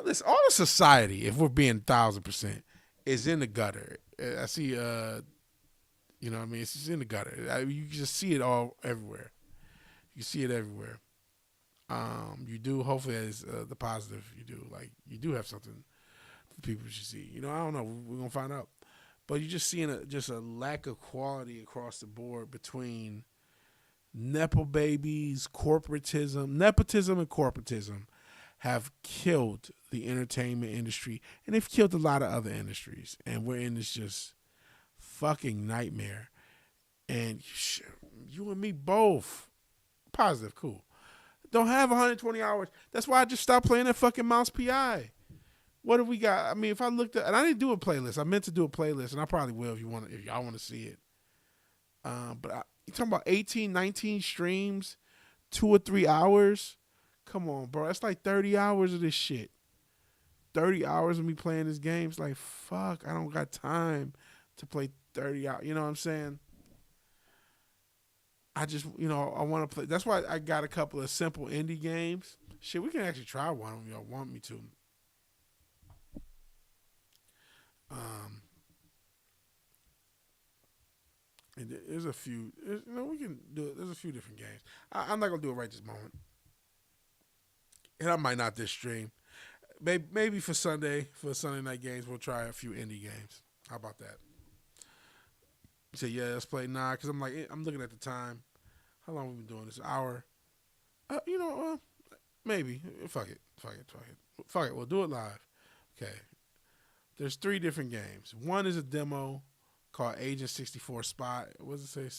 listen, all of society, if we're being 1,000%, is in the gutter. I see, you know what I mean? It's just in the gutter. You just see it all everywhere. You see it everywhere. You do, hopefully, as the positive, you do have something that people should see. I don't know. We're going to find out. But you're just seeing a lack of quality across the board between Nepo babies, nepotism and corporatism have killed the entertainment industry, and they've killed a lot of other industries. And we're in this just fucking nightmare. And you and me both. Positive, cool. Don't have 120 hours. That's why I just stopped playing that fucking Mouse PI. What have we got? I mean, if I looked at, and I didn't do a playlist. I meant to do a playlist, and I probably will if y'all want to see it. But you talking about 18, 19 streams, 2 or 3 hours? Come on, bro. That's like 30 hours of this shit. 30 hours of me playing this game. It's like, fuck, I don't got time to play 30 hours. You know what I'm saying? I just, I want to play. That's why I got a couple of simple indie games. Shit, we can actually try one if y'all want me to. And there's a few, we can do it. There's a few different games. I'm not going to do it right this moment. And I might not this stream. Maybe for Sunday night games, we'll try a few indie games. How about that? You say, yeah, let's play. Nah, because I'm looking at the time. How long have we been doing this? An hour? Maybe. Fuck it. We'll do it live. Okay. There's 3 different games. One is a demo called Agent 64 Spy. What does it say?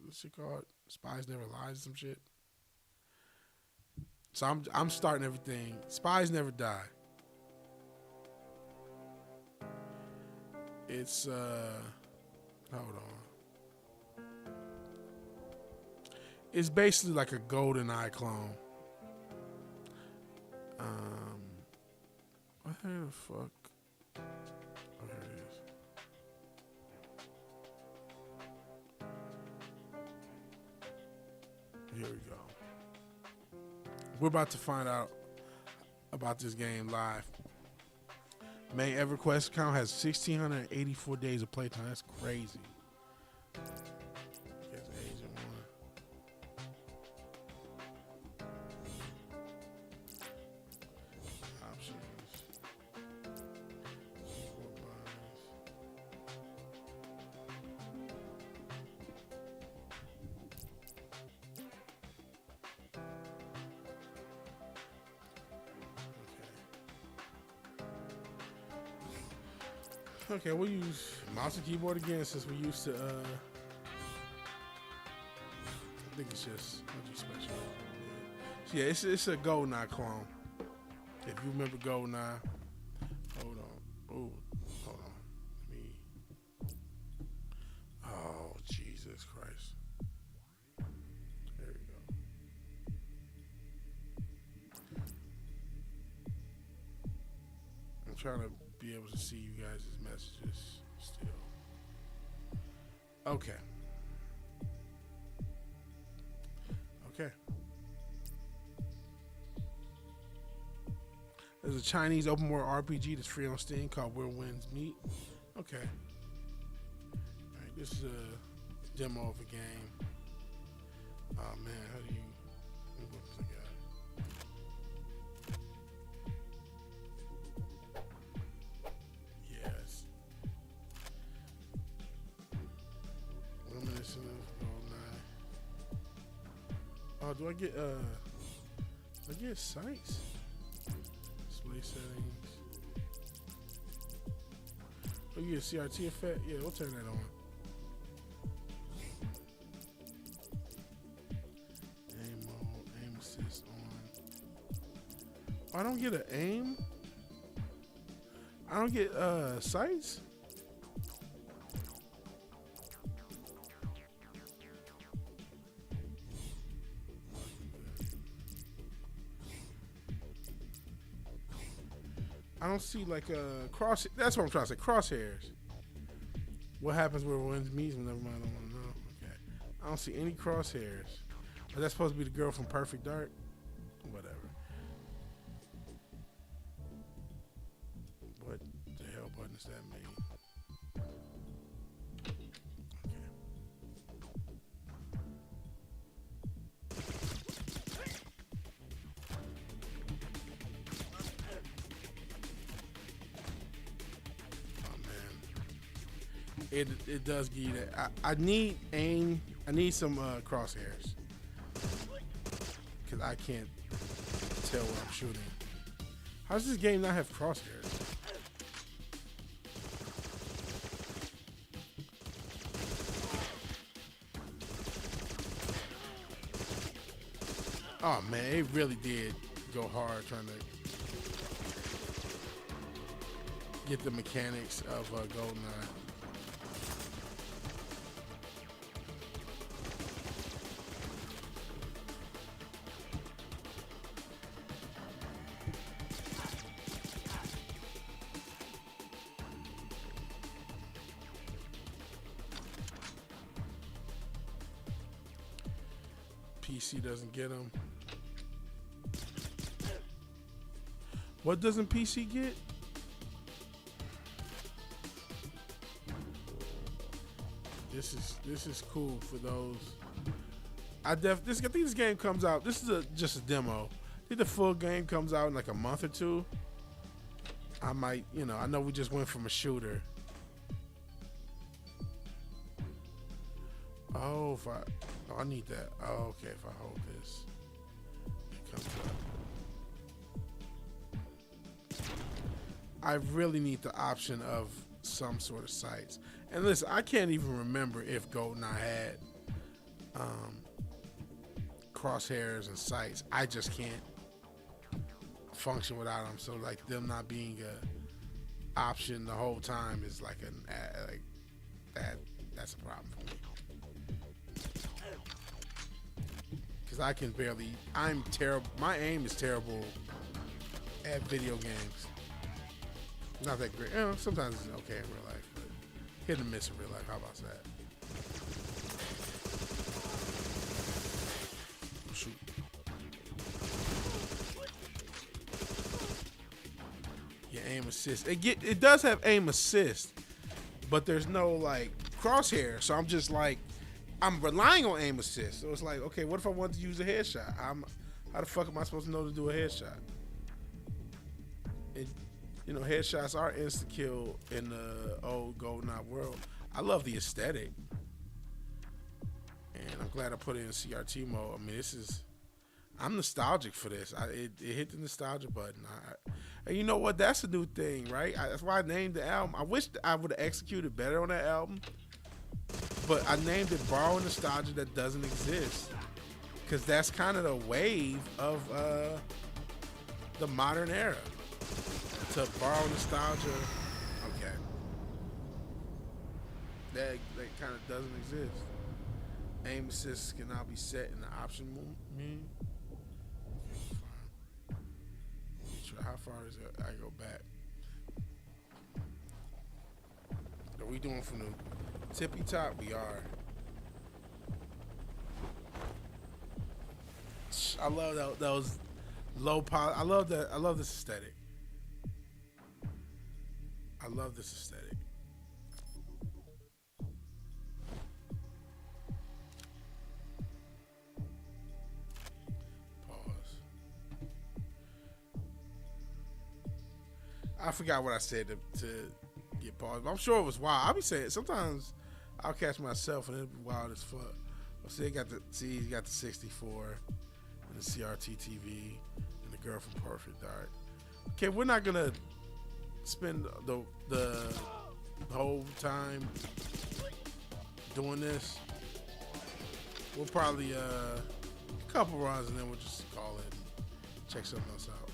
What's it called? Spies Never Lies or some shit. So I'm starting everything. Spies Never Die. It's hold on. It's basically like a GoldenEye clone. What the fuck? Oh, here it is. Here we go. We're about to find out about this game live. Main EverQuest account has 1,684 days of playtime. That's crazy. That's Agent 1. Options. Okay, we'll use mouse and keyboard again since we used to, I think it's just nothing special. Yeah, it's a GoldenEye clone. If you remember GoldenEye, hold on. Ooh, hold on. Let me, oh, Jesus Christ. There we go. I'm trying to be able to see you guys' messages still. Okay. There's a Chinese open world RPG that's free on Steam called Where Winds Meet. Okay. Alright, this is a demo of a game. Oh man, how do you what was I got? Yes. Reminiscent of GoldenEye. Oh, do I get sights? Display settings. Oh, you get a CRT effect? Yeah, we'll turn that on. Aim mode, aim assist on. I don't get an aim? I don't get sights? don't see like a cross. That's what I'm trying to say. Crosshairs. What happens where one meets? Never mind. I don't want to know. Okay. I don't see any crosshairs. Is that supposed to be the girl from Perfect Dark? Whatever. What the hell button does that mean? It does give you that. I need aim. I need some crosshairs because I can't tell what I'm shooting. How does this game not have crosshairs? Oh man, it really did go hard trying to get the mechanics of GoldenEye. PC doesn't get them. What doesn't PC get? This is cool for those. I think this game comes out. This is just a demo. I think the full game comes out in like a month or two. I might, I know we just went from a shooter. Oh, I need that. Oh, okay, if I hold this, it comes up. I really need the option of some sort of sights. And listen, I can't even remember if GoldenEye had crosshairs and sights. I just can't function without them. So like them not being a option the whole time is like that's a problem for me. Because I can barely. I'm terrible. My aim is terrible at video games. Not that great. Sometimes it's okay in real life, but hit and miss in real life. How about that? Shoot. Yeah, aim assist. It does have aim assist, but there's no like crosshair. So I'm just like, I'm relying on aim assist. So it's like, okay, what if I want to use a headshot? How the fuck am I supposed to know to do a headshot? Headshots are insta kill in the old GoldenEye world. I love the aesthetic, and I'm glad I put it in CRT mode. I mean, I'm nostalgic for this. It hit the nostalgia button. And you know what? That's a new thing, right? That's why I named the album. I wish I would have executed better on that album, but I named it Borrow Nostalgia That Doesn't Exist, because that's kind of the wave of the modern era. To borrow nostalgia, okay. That kind of doesn't exist. Aim assist can now be set in the option menu. How far is it? I go back. Are we doing from the tippy top? We are. I love those low poly. I love that. I love this aesthetic. I love this aesthetic. Pause. I forgot what I said to get paused, but I'm sure it was wild. I'll be saying sometimes I'll catch myself and it'll be wild as fuck. See, he's got the 64 and the CRT TV and the girl from Perfect Dark. Okay, we're not gonna spend the whole time doing this. We'll probably a couple runs and then we'll just call it and check something else out.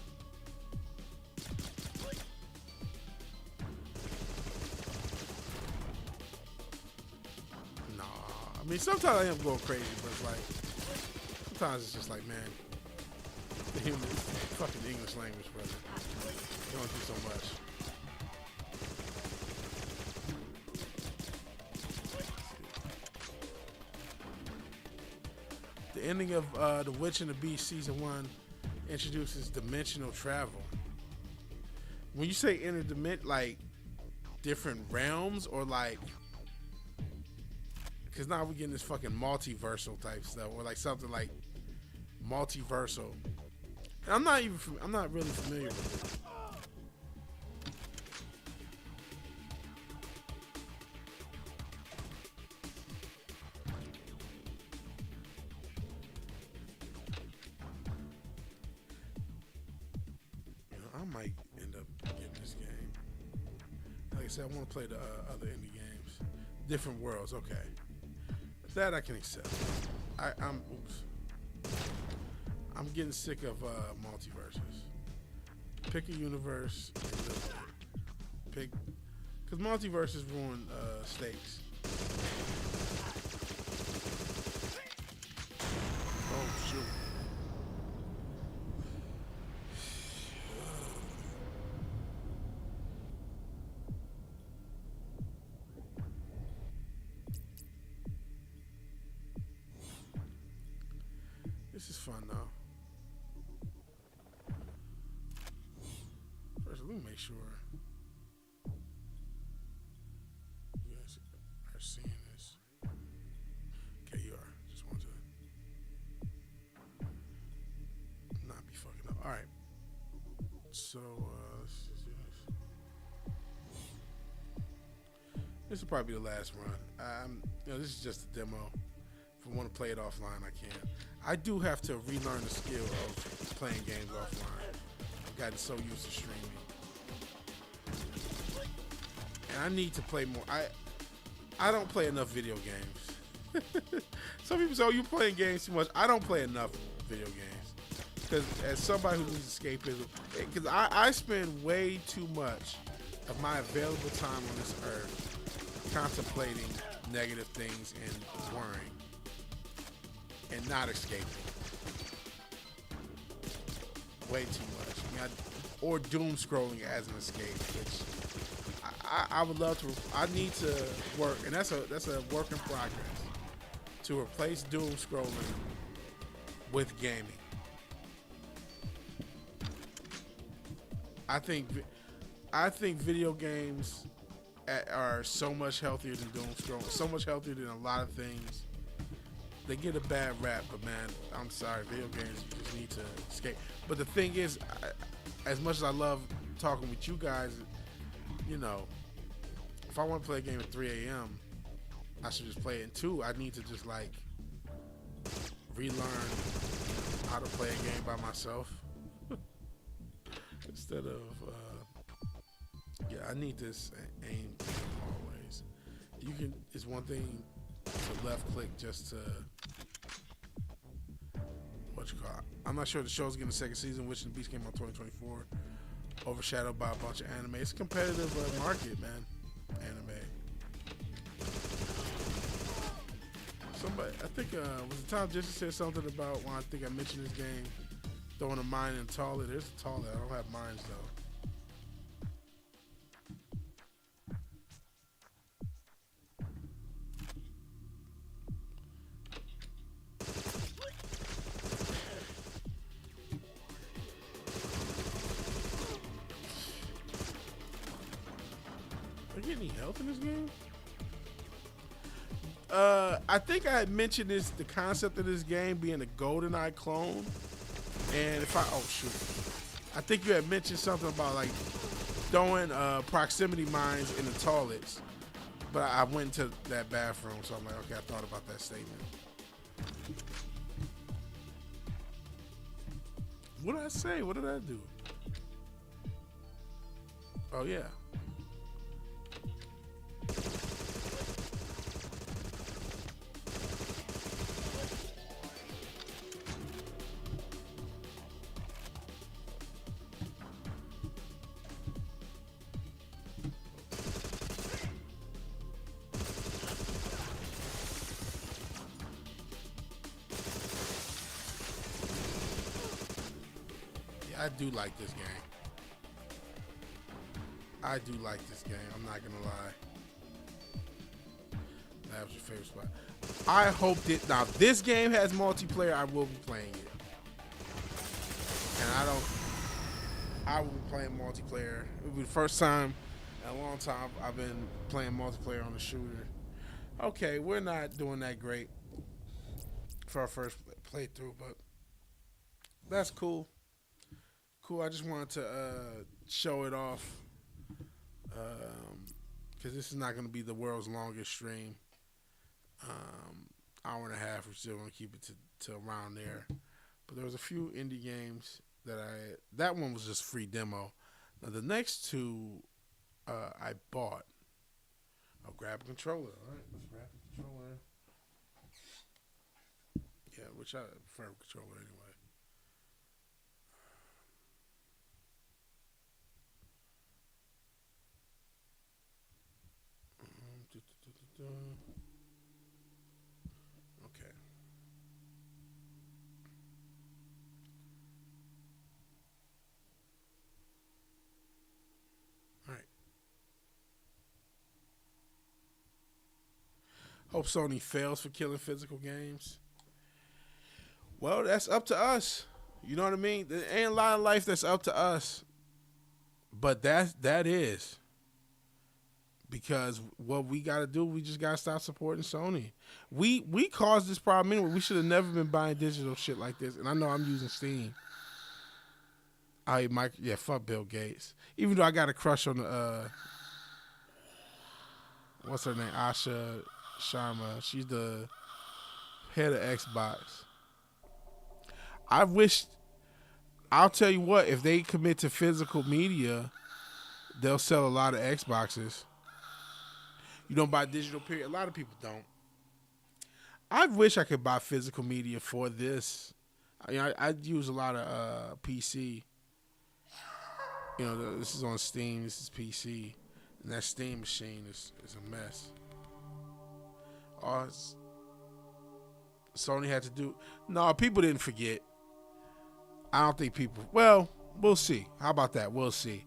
Nah, I mean sometimes I am going crazy, but it's like sometimes it's just like, man, the human fucking English language, brother. going through so much. The ending of The Witch and the Beast Season 1 introduces dimensional travel. When you say interdimension, like different realms, or like, because now we're getting this fucking multiversal type stuff, or like something like multiversal. And I'm not really familiar with it. I might end up getting this game. Like I said, I want to play the other indie games. Different worlds, okay. That I can accept. I'm getting sick of multiverses. Pick a universe and live with it. Because multiverses ruin stakes. Oh, shoot. This is fun though. First, let me make sure you guys are seeing this. Okay, you are. Just want to not be fucking up. All right. So let's just do this. This will probably be the last run. This is just a demo. If I want to play it offline, I can. I do have to relearn the skill of playing games offline. I've gotten so used to streaming. And I need to play more. I don't play enough video games. Some people say, oh, you're playing games too much. I don't play enough video games. Because as somebody who needs escapism, because I spend way too much of my available time on this earth contemplating negative things and worrying. And not escaping. Way too much. Or doom scrolling as an escape, which I would love to. I need to work, and that's a work in progress, to replace doom scrolling with gaming. I think video games are so much healthier than doom scrolling, so much healthier than a lot of things. They get a bad rap, but man, I'm sorry, video games, you just need to escape. But the thing is, as much as I love talking with you guys, you know, if I want to play a game at 3 a.m., I should just play it. And 2, I need to just like relearn how to play a game by myself instead of I need this aim always. You can. It's one thing to left click just to what you call it. I'm not sure the show's getting a second season. Witch and the Beast came out 2024, overshadowed by a bunch of anime. It's a competitive market, man. Anime. Somebody, I think was the time Jesse said something about when I think I mentioned this game, throwing a mine in toilet. There's a toilet. I don't have mines though. Any health in this game? I think I had mentioned the concept of this game being a GoldenEye clone, and I think you had mentioned something about like throwing proximity mines in the toilets, but I went into that bathroom, so I'm like, okay, I thought about that statement. What did I say? What did I do? Oh yeah. I do like this game. I do like this game. I'm not gonna lie. That was your favorite spot. I hope that now this game has multiplayer. I will be playing it, and I will be playing multiplayer. It'll be the first time in a long time I've been playing multiplayer on a shooter. Okay, we're not doing that great for our first playthrough, but that's cool. Cool. I just wanted to show it off because this is not going to be the world's longest stream. Hour and a half. We're still going to keep it to around there. But there was a few indie games that one was just free demo. Now the next two I bought. I'll grab a controller. All right, let's grab a controller. Yeah, which I prefer a controller anyway. Okay. All right. Hope Sony fails for killing physical games. Well, that's up to us. You know what I mean? There ain't a lot of life that's up to us. But that is. Because what we got to do, we just got to stop supporting Sony. We caused this problem anyway. We should have never been buying digital shit like this. And I know I'm using Steam. Fuck Bill Gates. Even though I got a crush on the, what's her name? Asha Sharma. She's the head of Xbox. I'll tell you what, if they commit to physical media, they'll sell a lot of Xboxes. You don't buy digital, period. A lot of people don't. I wish I could buy physical media for this. I use a lot of PC. This is on Steam. This is PC. And that Steam machine is a mess. Sony had to do... No, people didn't forget. I don't think people... Well, we'll see. How about that? We'll see.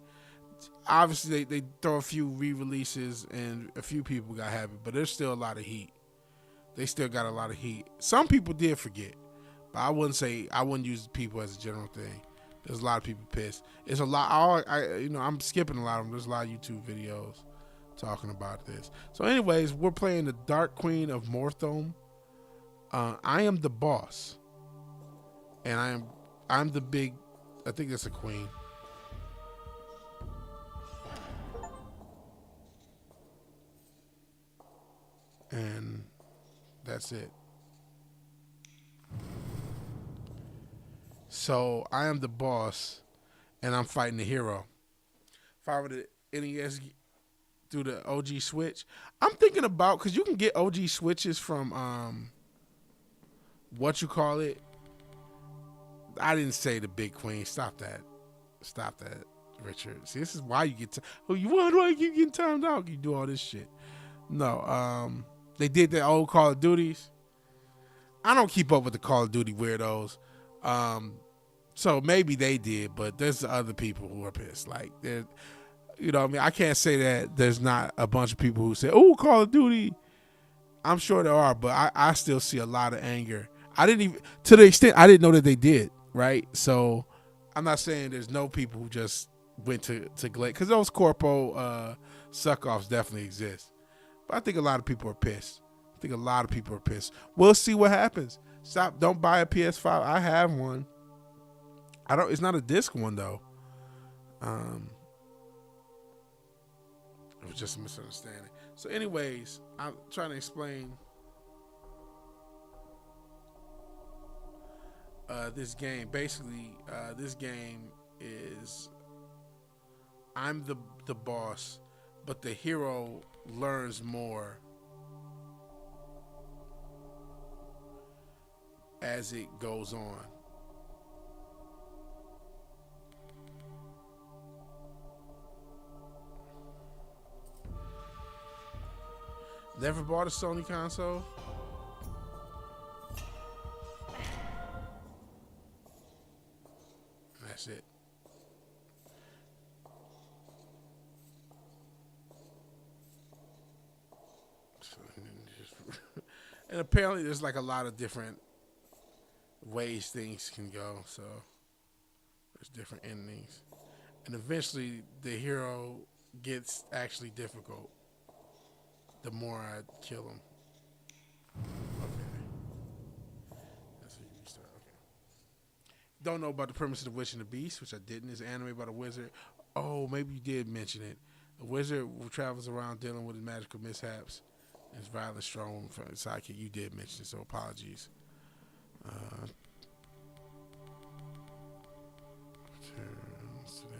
Obviously, they throw a few re-releases and a few people got happy, but there's still a lot of heat. They still got a lot of heat. Some people did forget, but I wouldn't use people as a general thing. There's a lot of people pissed. It's a lot. I'm skipping a lot of them. There's a lot of YouTube videos talking about this. So, anyways, we're playing the Dark Queen of Morthome. I am the boss, and I'm the big. I think that's a queen. And that's it. So I am the boss, and I'm fighting the hero. If I were to NES through the OG Switch, I'm thinking about, because you can get OG Switches from what you call it. I didn't say the Big Queen. Stop that, Richard. See, this is why you get why you get timed out. You do all this shit. No, they did their old Call of Duties. I don't keep up with the Call of Duty weirdos. So maybe they did, but there's other people who are pissed. Like, I can't say that there's not a bunch of people who say, oh, Call of Duty. I'm sure there are, but I still see a lot of anger. To the extent I didn't know that they did, right? So I'm not saying there's no people who just went to Glade, because those corpo suck-offs definitely exist. But I think a lot of people are pissed. We'll see what happens. Don't buy a PS5. I have one. It's not a disc one though. It was just a misunderstanding. So anyways, I'm trying to explain this game. Basically, this game is I'm the boss, but the hero learns more as it goes on. Never bought a Sony console? That's it. And apparently, there's like a lot of different ways things can go. So there's different endings, and eventually the hero gets actually difficult. The more I kill him. Okay. That's how you restart. Okay. Don't know about the premise of The Witch and the Beast, which I didn't. It's anime about a wizard. Oh, maybe you did mention it. A wizard who travels around dealing with his magical mishaps. His violent, strong sidekick. You did mention it, so apologies. Turns today.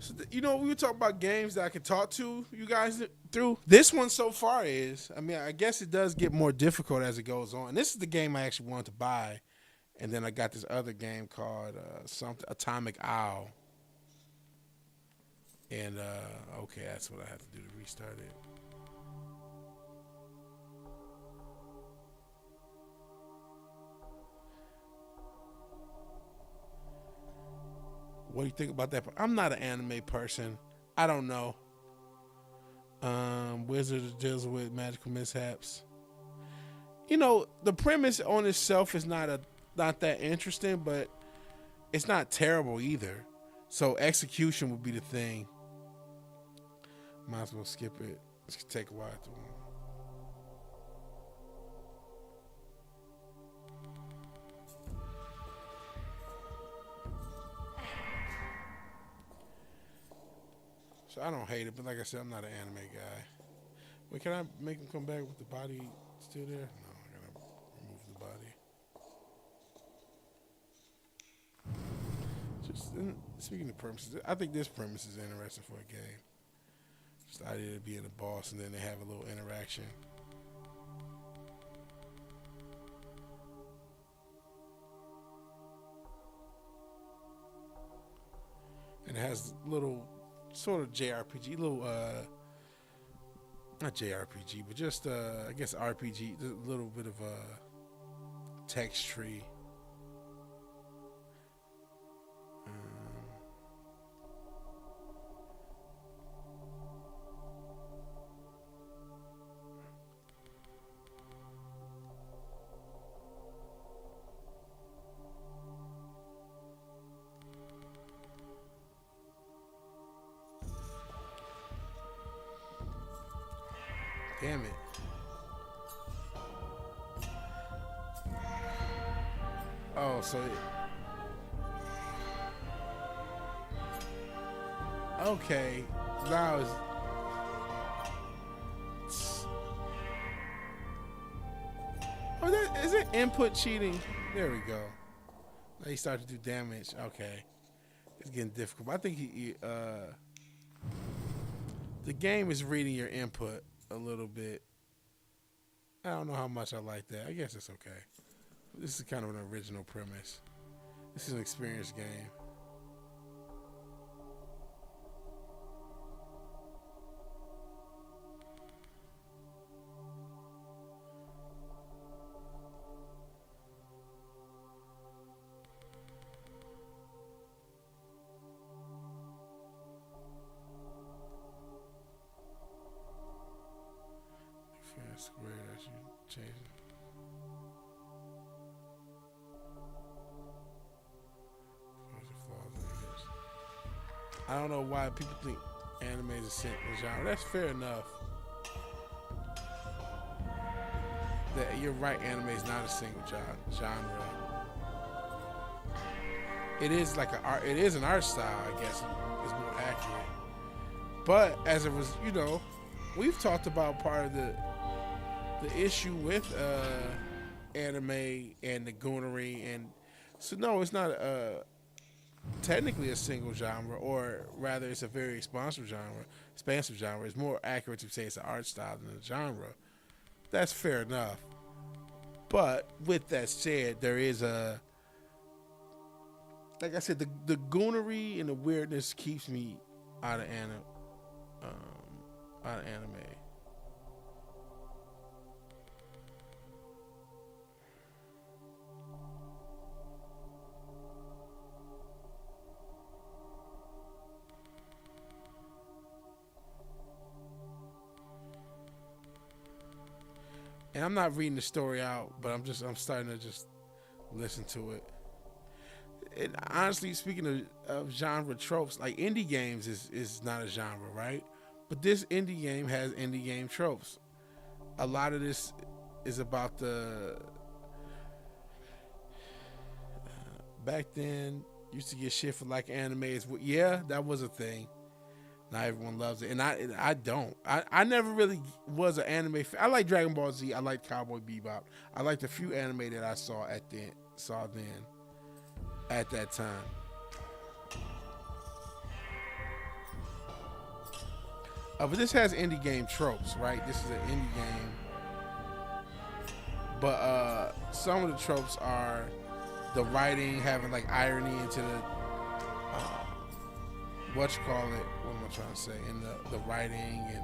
So we were talking about games that I can talk to you guys through. This one so far is, I mean, I guess it does get more difficult as it goes on. This is the game I actually wanted to buy, and then I got this other game called something Atomic Owl. And okay, that's what I have to do to restart it. What do you think about that? I'm not an anime person. I don't know. Wizard deals with magical mishaps. The premise on itself is not that interesting, but it's not terrible either. So execution would be the thing. Might as well skip it. It's gonna take a while to one. So I don't hate it, but like I said, I'm not an anime guy. Wait, can I make him come back with the body still there? No, I gotta remove the body. Just speaking of premises, I think this premise is interesting for a game. Just the idea of being a boss and then they have a little interaction. And it has little sort of JRPG, little not JRPG, but just I guess RPG, a little bit of a text tree. Damn it. Oh, so okay. Now is it input cheating? There we go. Now you start to do damage. Okay. It's getting difficult. I think the game is reading your input a little bit. I don't know how much I like that. I guess it's okay. This is kind of an original premise. This is an experience game. Square that you change it. I don't know why people think anime is a single genre. That's fair enough. That you're right, anime is not a single genre. It is like it is an art style, I guess is more accurate. But as it was, we've talked about part of the issue with anime and the goonery, and so no, it's not technically a single genre, or rather it's a very expansive genre. It's more accurate to say it's an art style than a genre. That's fair enough. But with that said, there is like I said, the goonery and the weirdness keeps me out of anime. And I'm not reading the story out, but I'm starting to just listen to it. And honestly, speaking of genre tropes, like indie games is not a genre, right? But this indie game has indie game tropes. A lot of this is about the back then used to get shit for like anime. Yeah, that was a thing. Not everyone loves it, and I don't. I never really was an anime fan. I like Dragon Ball Z. I like Cowboy Bebop. I liked a few anime that I saw then at that time. But this has indie game tropes, right? This is an indie game, but some of the tropes are the writing having like irony into the what you call it. What am I trying to say? In the writing and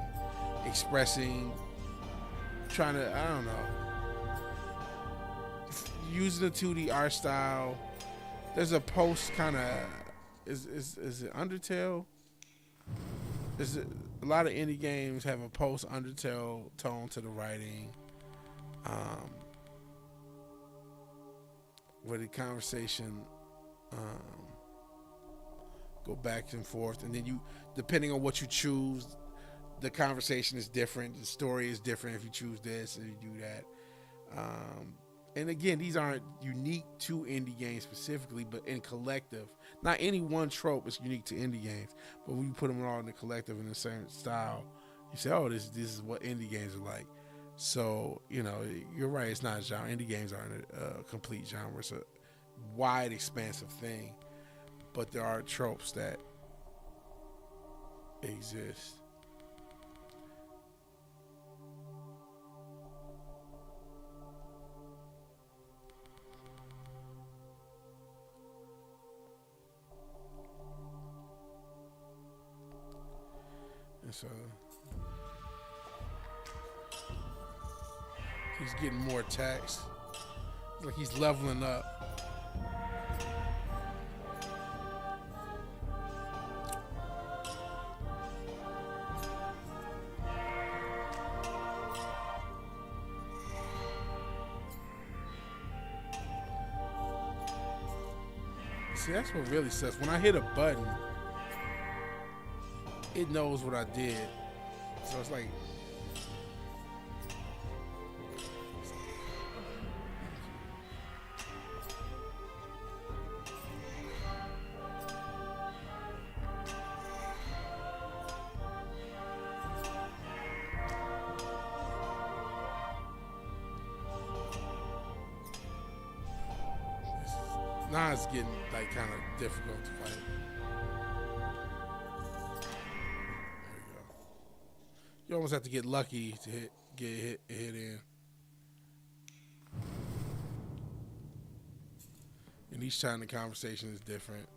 expressing, trying to, I don't know, using the 2D art style. There's a post kind of is it Undertale? Is it a lot of indie games have a post Undertale tone to the writing, where the conversation go back and forth, and then you, depending on what you choose, the conversation is different, the story is different if you choose this and you do that. And again, these aren't unique to indie games specifically, but in collective. Not any one trope is unique to indie games, but when you put them all in the collective in the same style, you say, oh, this is what indie games are like. So, you know, you're right, it's not a genre. Indie games aren't a complete genre. It's a wide, expansive thing. But there are tropes that exist. And so he's getting more attacks. It's like he's leveling up. See, that's what really sucks. When I hit a button, it knows what I did. So it's like, now it's getting like kind of difficult to fight. There you go. You almost have to get lucky to get hit in. And each time the conversation is different.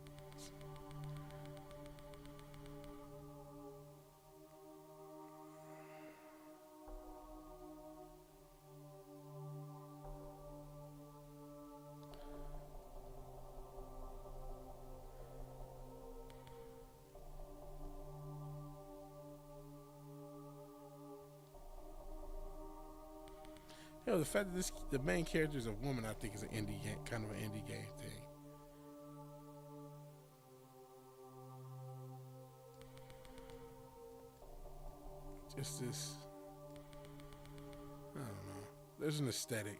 You know, the fact that the main character is a woman, I think, is an indie game, kind of an indie game thing. Just this, I don't know. There's an aesthetic.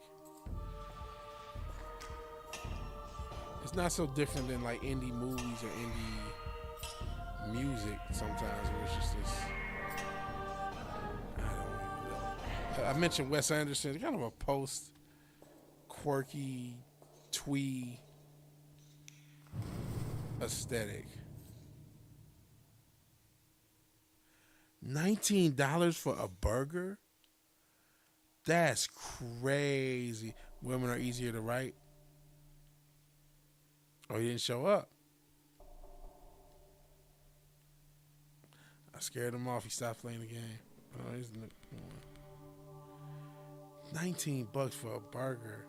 It's not so different than like indie movies or indie music sometimes, where it's just this. I mentioned Wes Anderson, kind of a post quirky, twee aesthetic. $19 for a burger? That's crazy. Women are easier to write. Oh, he didn't show up. I scared him off. He stopped playing the game. Oh, he's $19 for a burger.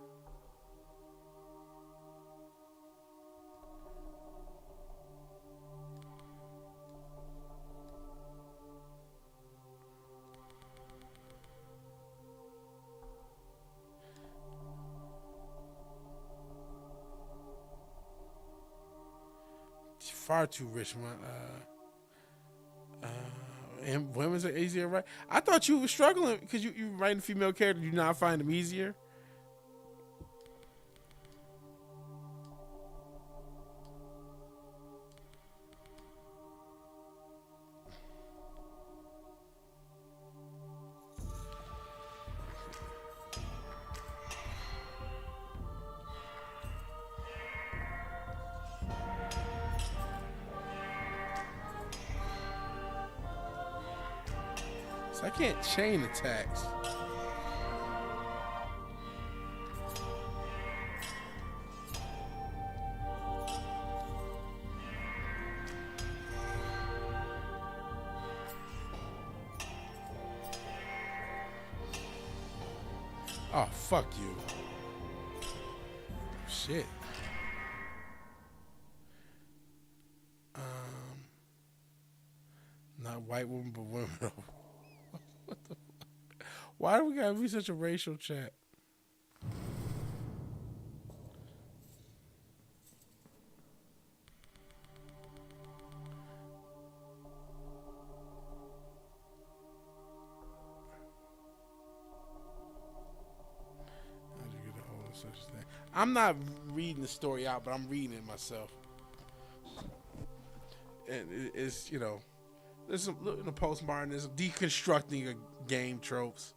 Far too rich, man. And women's are easier, right? I thought you were struggling because you writing a female character. Do you not find them easier? So I can't chain attacks. Oh, fuck you. Shit. Not white women, but women. What the fuck? Why do we gotta be such a racial chat? I'm not reading the story out, but I'm reading it myself. And it's, you know, there's some postmodernism, deconstructing game tropes.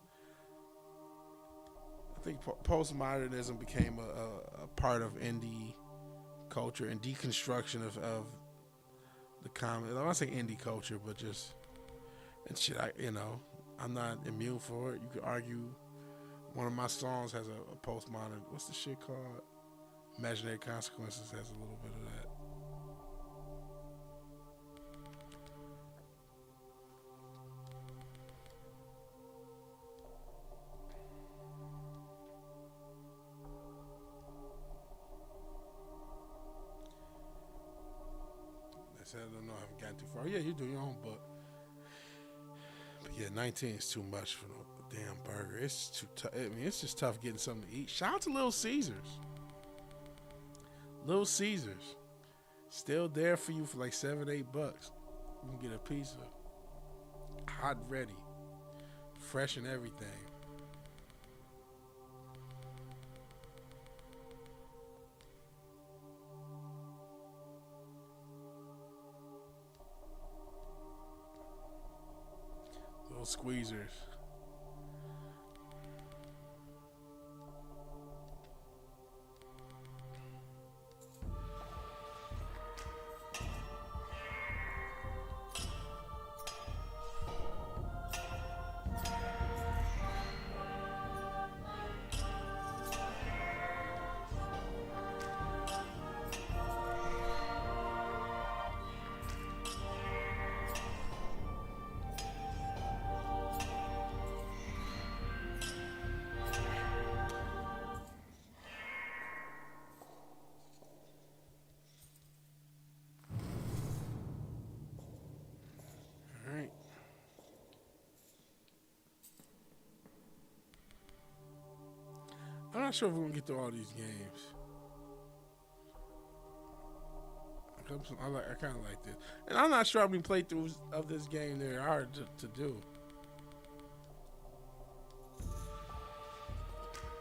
I think postmodernism became a part of indie culture and deconstruction of the comic. I don't want to say indie culture, but just and shit. I'm not immune for it. You could argue one of my songs has a postmodern. What's the shit called? Imaginary Consequences has a little bit of that. I don't know. I haven't gotten too far. Yeah, you do your own book. But yeah, 19 is too much for the damn burger. It's too tough. I mean, it's just tough getting something to eat. Shout out to Little Caesars. Little Caesars. Still there for you for like $7-8. You can get a pizza. Hot and ready. Fresh and everything. Little squeezers. I'm not sure if we're going to get through all these games. I kind of like this. And I'm not sure how many playthroughs of this game there are to do.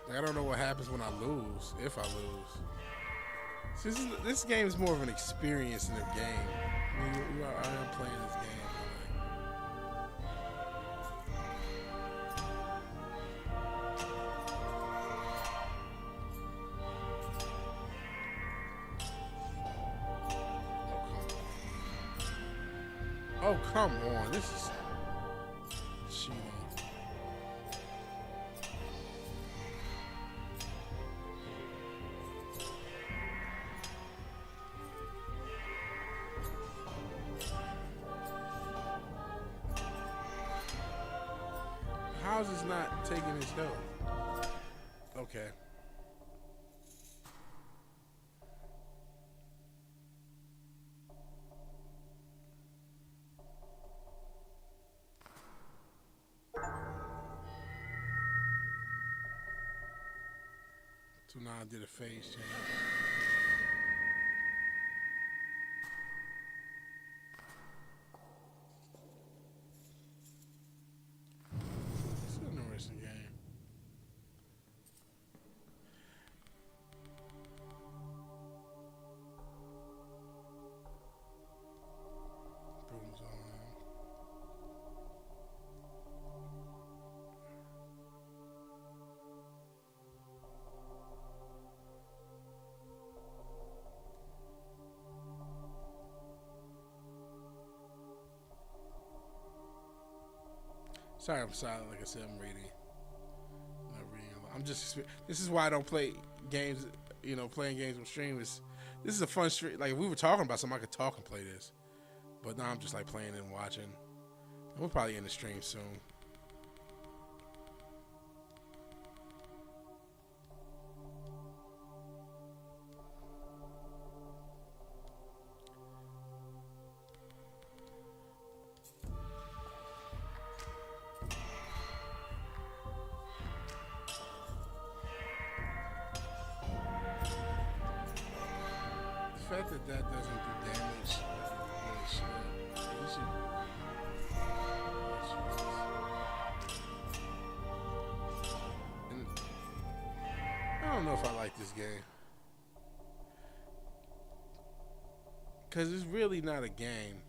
Like, I don't know what happens when I lose, if I lose. See, this game is more of an experience than a game. I mean, I am playing this game. Oh, come on. This is cheating. is this not taking his health? Okay. So now I did a phase change. It's an interesting game. Booms on. Sorry, I'm silent. Like I said, I'm reading. Not reading. I'm just. This is why I don't play games. You know, playing games on stream is. This is a fun stream. Like if we were talking about something, I could talk and play this. But now I'm just like playing and watching. We'll probably end the stream soon. The fact that that doesn't do damage really should. You should. And I don't know if I like this game. Because it's really not a game.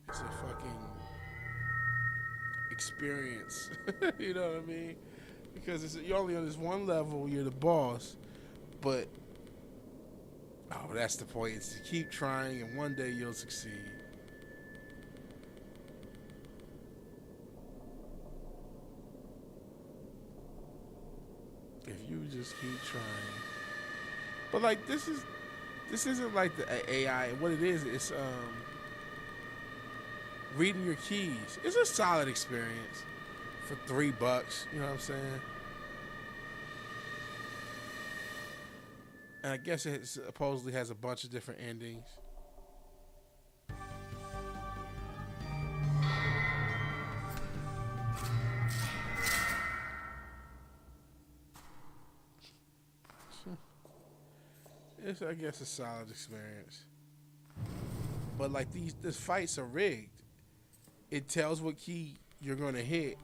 It's a fucking experience. You know what I mean? Because you're only on this one level, you're the boss. But oh, that's the point. It's to keep trying, and one day you'll succeed. If you just keep trying. But like this isn't like the AI. What it is, it's reading your keys. It's a solid experience for $3. You know what I'm saying? And I guess it supposedly has a bunch of different endings. It's, I guess, a solid experience. But like these fights are rigged. It tells what key you're gonna hit,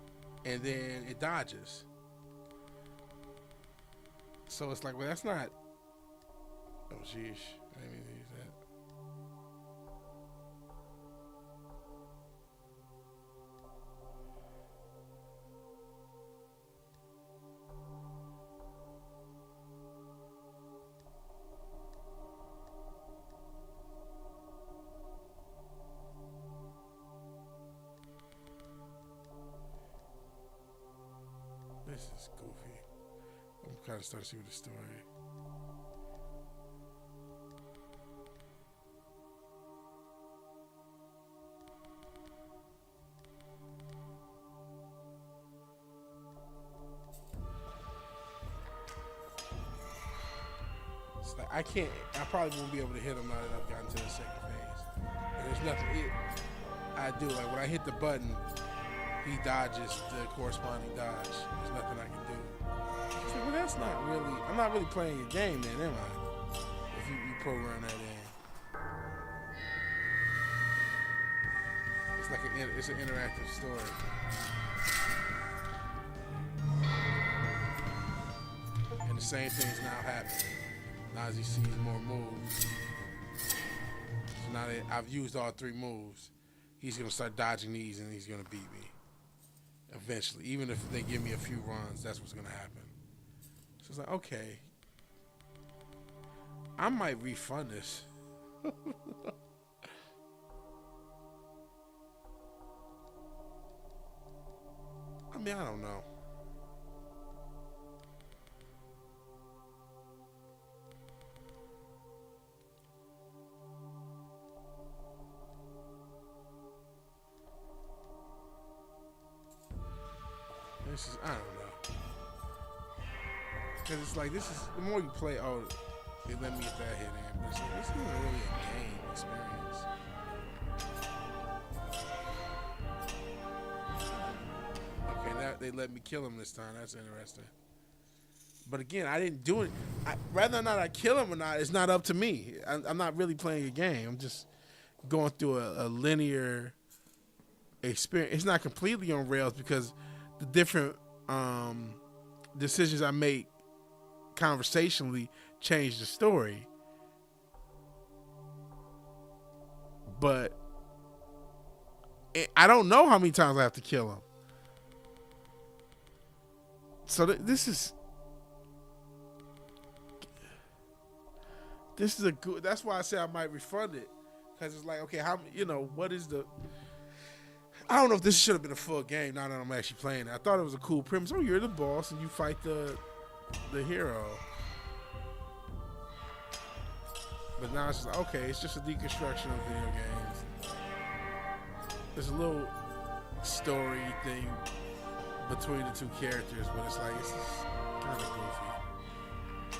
and then it dodges. So it's like, well, that's not. Oh, sheesh. I didn't mean to use that. This is goofy. I'm kind of starting to see what the story. It's like I probably won't be able to hit him now that I've gotten to the second phase. And there's nothing I do. Like when I hit the button, he dodges the corresponding dodge. There's nothing I can do. It's like, well, that's not really. I'm not really playing your game, then, am I? If you program that in, it's like it's an interactive story. And the same thing's now happening. Now as he sees more moves, so now that I've used all 3 moves, he's gonna start dodging these, and he's gonna beat me. Eventually, even if they give me a few runs, that's what's gonna happen. So it's like, okay, I might refund this. I mean, I don't know. this is, I don't know. Because it's like, this is, the more you play, oh, they let me get that hit in. But it's like, this isn't really a game experience. Okay, now they let me kill him this time. That's interesting. But again, I didn't do it. Whether or not I kill him or not, it's not up to me. I'm not really playing a game. I'm just going through a linear experience. It's not completely on rails because the different decisions I make conversationally change the story. But I don't know how many times I have to kill him. So this is a good. That's why I say I might refund it, because it's like, okay, what is the? I don't know if this should have been a full game. Now that I'm actually playing it, I thought it was a cool premise. Oh, you're the boss and you fight the hero. But now it's just like, okay, it's just a deconstruction of video games. There's a little story thing between the two characters, but it's like, it's kind of goofy.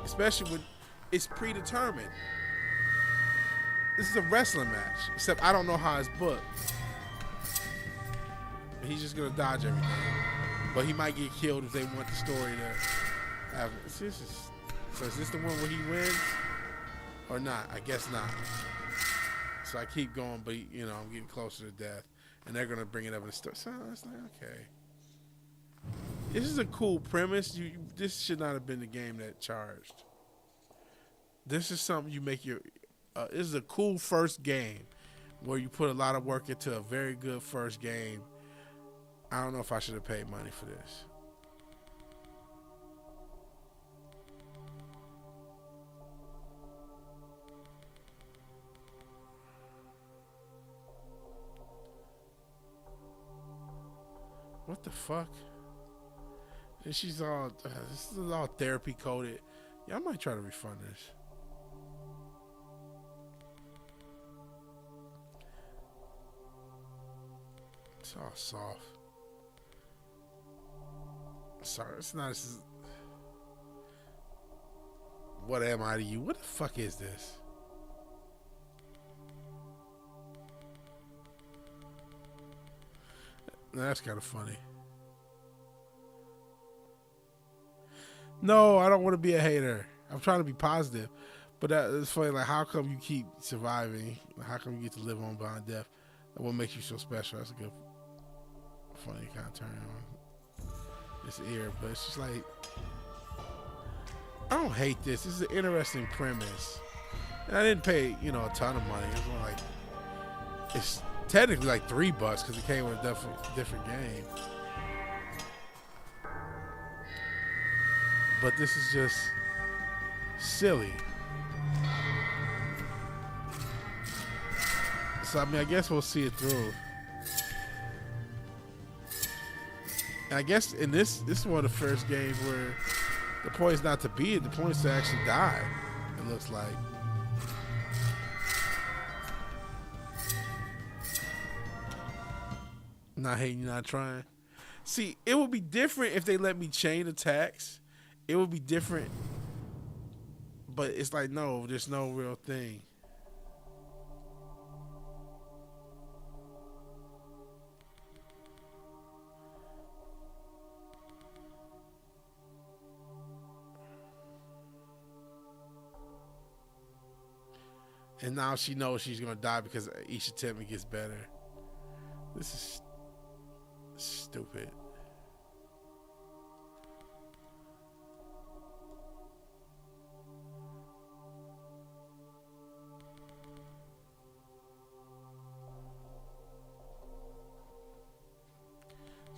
Especially when it's predetermined. This is a wrestling match, except I don't know how it's booked. He's just gonna dodge everything, but he might get killed if they want the story to have. So is this the one where he wins or not? I guess not. So I keep going, but I'm getting closer to death, and they're gonna bring it up in the story. So it's like, okay, this is a cool premise. This should not have been the game that charged. This is something you make your. This is a cool first game where you put a lot of work into a very good first game. I don't know if I should have paid money for this. What the fuck? And she's all, this is all therapy coded. Yeah, I might try to refund this. It's all soft. Sorry, it's not. What am I to you? What the fuck is this? That's kind of funny. No, I don't want to be a hater. I'm trying to be positive. But it's funny, like, how come you keep surviving? How come you get to live on beyond death? What makes you so special? That's a good, funny kind of turn on this ear. But it's just like, I don't hate this. This is an interesting premise. And I didn't pay, a ton of money. It's more like, it's technically like $3 because it came with a different game. But this is just silly. So I mean, I guess we'll see it through. And I guess in this is one of the first games where the point is not to beat it, the point is to actually die. It looks like. Not hating, not trying. See, it would be different if they let me chain attacks. It would be different. But it's like, no, there's no real thing. And now she knows she's going to die because each attempt it gets better. This is stupid.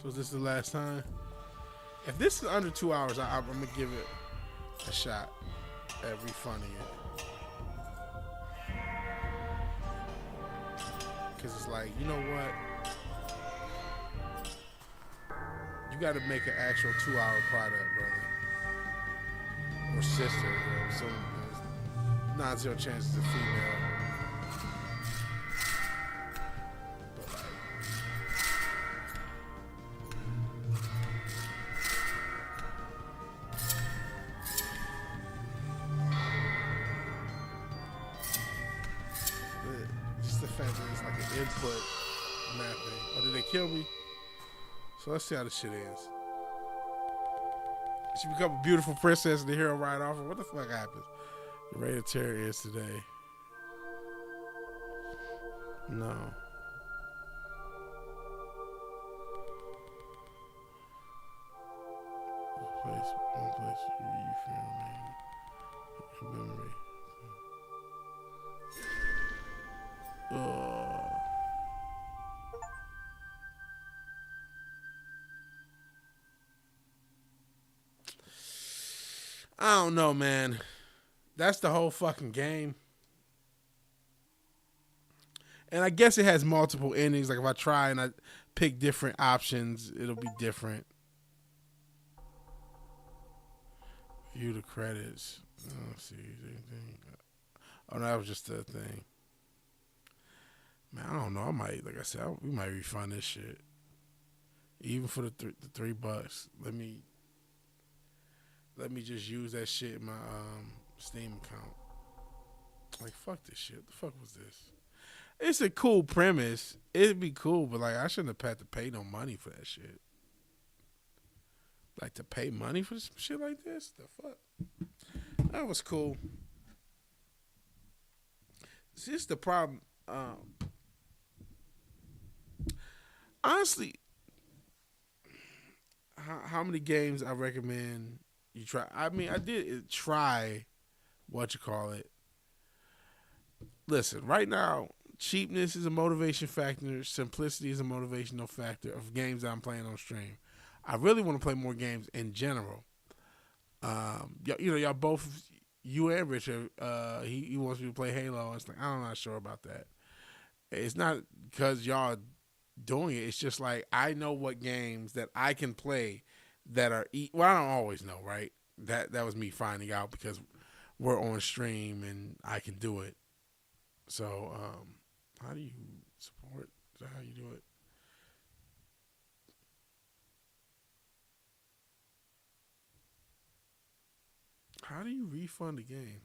So is this the last time? If this is under 2 hours, I'm going to give it a shot at refunding it. Because it's like, you know what? You got to make an actual 2-hour product, brother. Or sister, or some non-zero chances of female. But like, fact that it's like an input mapping. Oh, did they kill me? So let's see how this shit ends. She become a beautiful princess and the hero ride off. What the fuck happens? The Reign of Terror is today. No. One place you feel memory. I don't know, man. That's the whole fucking game. And I guess it has multiple endings. Like if I try and I pick different options, it'll be different. View the credits. Let's see. Anything? Oh, no, that was just the thing. Man, I don't know. I might, like I said, we might refund this shit. Even for the $3. Let me just use that shit in my Steam account. Like, fuck this shit. The fuck was this? It's a cool premise. It'd be cool, but like I shouldn't have had to pay no money for that shit. Like to pay money for some shit like this? The fuck? That was cool. See, this is the problem. Honestly, how many games I recommend you try? I mean, I did try Listen, right now, cheapness is a motivation factor. Simplicity is a motivational factor of games that I'm playing on stream. I really want to play more games in general. Y'all both, you and Richard, he wants me to play Halo. It's like, I'm not sure about that. It's not because y'all doing it. It's just like, I know what games that I can play that are, well, I don't always know, right? That was me finding out because we're on stream and I can do it. So, how do you support? Is that how you do it? How do you refund a game?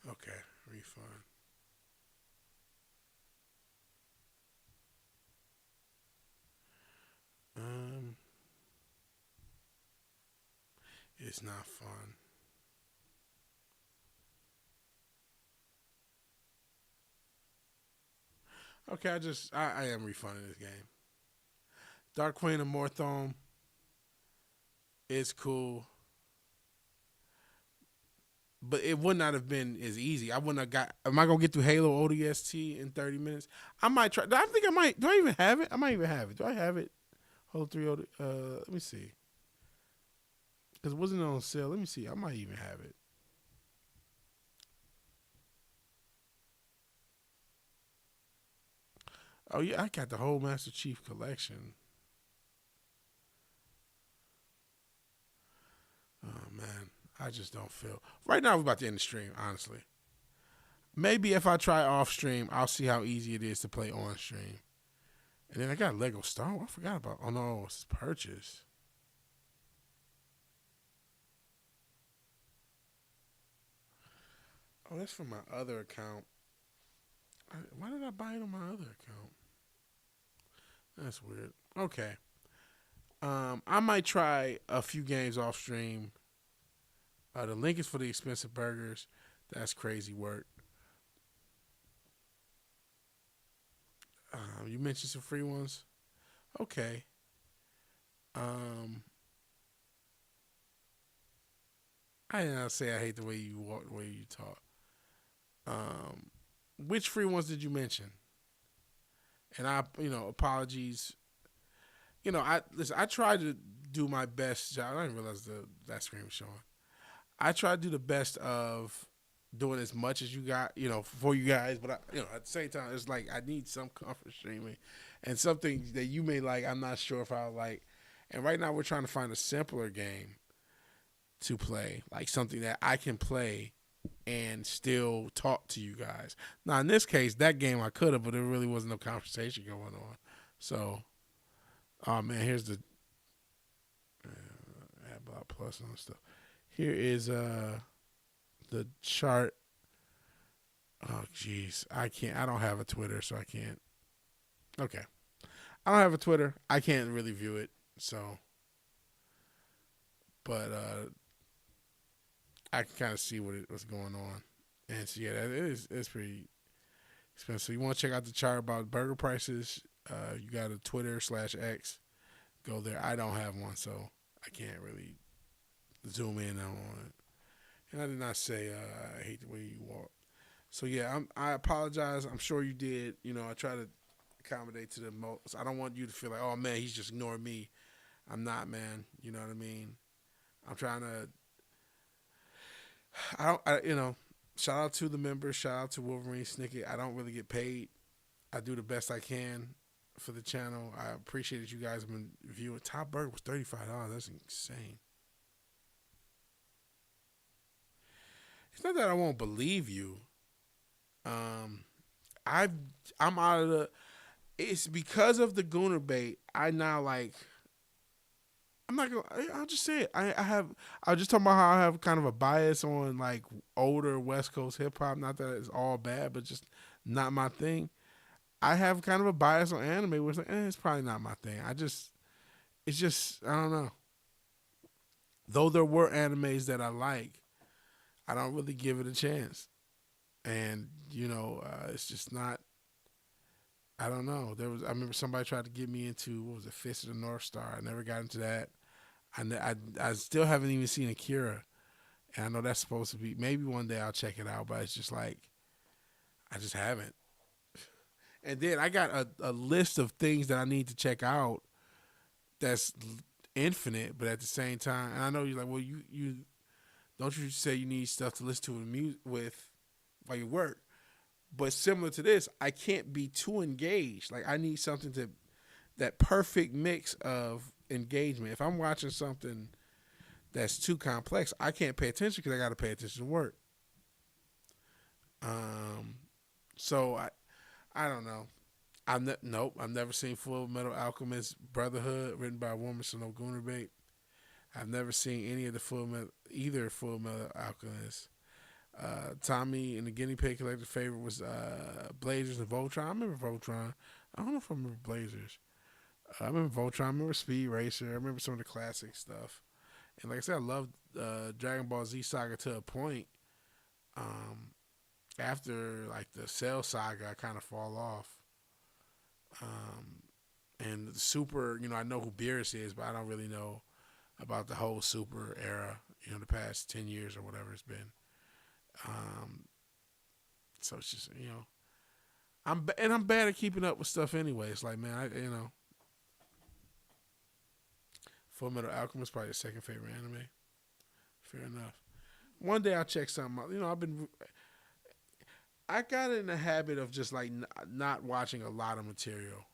Okay, refund. It's not fun. Okay, I am refunding this game. Dark Queen of Morthome is cool. But it would not have been as easy. I wouldn't have got. Am I gonna get through Halo ODST in 30 minutes? I might try. I think I might. Do I even have it? I might even have it. Do I have it? Halo 3 OD. Let me see. Because it wasn't on sale. Let me see. I might even have it. Oh yeah, I got the whole Master Chief collection. Oh man. I just don't feel. Right now, we're about to end the stream, honestly. Maybe if I try off stream, I'll see how easy it is to play on stream. And then I got Lego Star Wars. I forgot about. Oh no, it's purchase. Oh, that's from my other account. Why did I buy it on my other account? That's weird. Okay. I might try a few games off stream. The link is for the expensive burgers. That's crazy work. You mentioned some free ones. Okay. I did not say I hate the way you walk, the way you talk. Which free ones did you mention? And apologies. I tried to do my best. I didn't realize that screen was showing. I try to do the best of doing as much as you got, for you guys. But, at the same time, it's like I need some comfort streaming and something that you may like. I'm not sure if I'll like. And right now we're trying to find a simpler game to play, like something that I can play and still talk to you guys. Now, in this case, that game I could have, but there really wasn't no conversation going on. So, oh man, here's the Adblock Plus and stuff. Here is the chart. Oh jeez, I can't. I don't have a Twitter, so I can't. Okay, I don't have a Twitter. I can't really view it. So, but I can kind of see what's going on, and so yeah, it's pretty expensive. You want to check out the chart about burger prices? You got a Twitter/X. Go there. I don't have one, so I can't really zoom in on it. And I did not say I hate the way you walk. So yeah, I apologize. I'm sure you did. You know, I try to accommodate to the most. I don't want you to feel like, oh man, he's just ignoring me. I'm not, man. You know what I mean? I'm trying to. Shout out to the members. Shout out to Wolverine Snicket. I don't really get paid. I do the best I can for the channel. I appreciate that you guys have been viewing. Top Burger was $35. That's insane. It's not that I won't believe you. I'm out of the. It's because of the Gooner bait. I now like. I'm not gonna. I'll just say it. I was just talking about how I have kind of a bias on like older West Coast hip hop. Not that it's all bad, but just not my thing. I have kind of a bias on anime where it's like, it's probably not my thing. It's just, I don't know. Though there were animes that I like, I don't really give it a chance. And, it's just not, I don't know. I remember somebody tried to get me into, what was it, Fist of the North Star. I never got into that. I still haven't even seen Akira. And I know that's supposed to be, maybe one day I'll check it out, but it's just like, I just haven't. And then I got a list of things that I need to check out that's infinite, but at the same time, and I know you're like, well, you don't you say you need stuff to listen to with while you work, but similar to this, I can't be too engaged. Like I need something that perfect mix of engagement. If I'm watching something that's too complex, I can't pay attention because I got to pay attention to work. So I don't know. I've never seen Full Metal Alchemist Brotherhood written by a woman, so no Gooner bait. I've never seen any of the Full Metal Alchemist. Tommy and the Guinea Pig Collector favorite was Blazers and Voltron. I remember Voltron. I don't know if I remember Blazers. I remember Voltron. I remember Speed Racer. I remember some of the classic stuff. And like I said, I loved Dragon Ball Z Saga to a point. After like the Cell Saga, I kind of fall off. And the Super, I know who Beerus is, but I don't really know about the whole Super era, the past 10 years or whatever it's been. So it's just, I'm bad at keeping up with stuff anyway. It's like, man, Full Metal Alchemist is probably the second favorite anime. Fair enough. One day I'll check something out. I got in the habit of just like not watching a lot of material.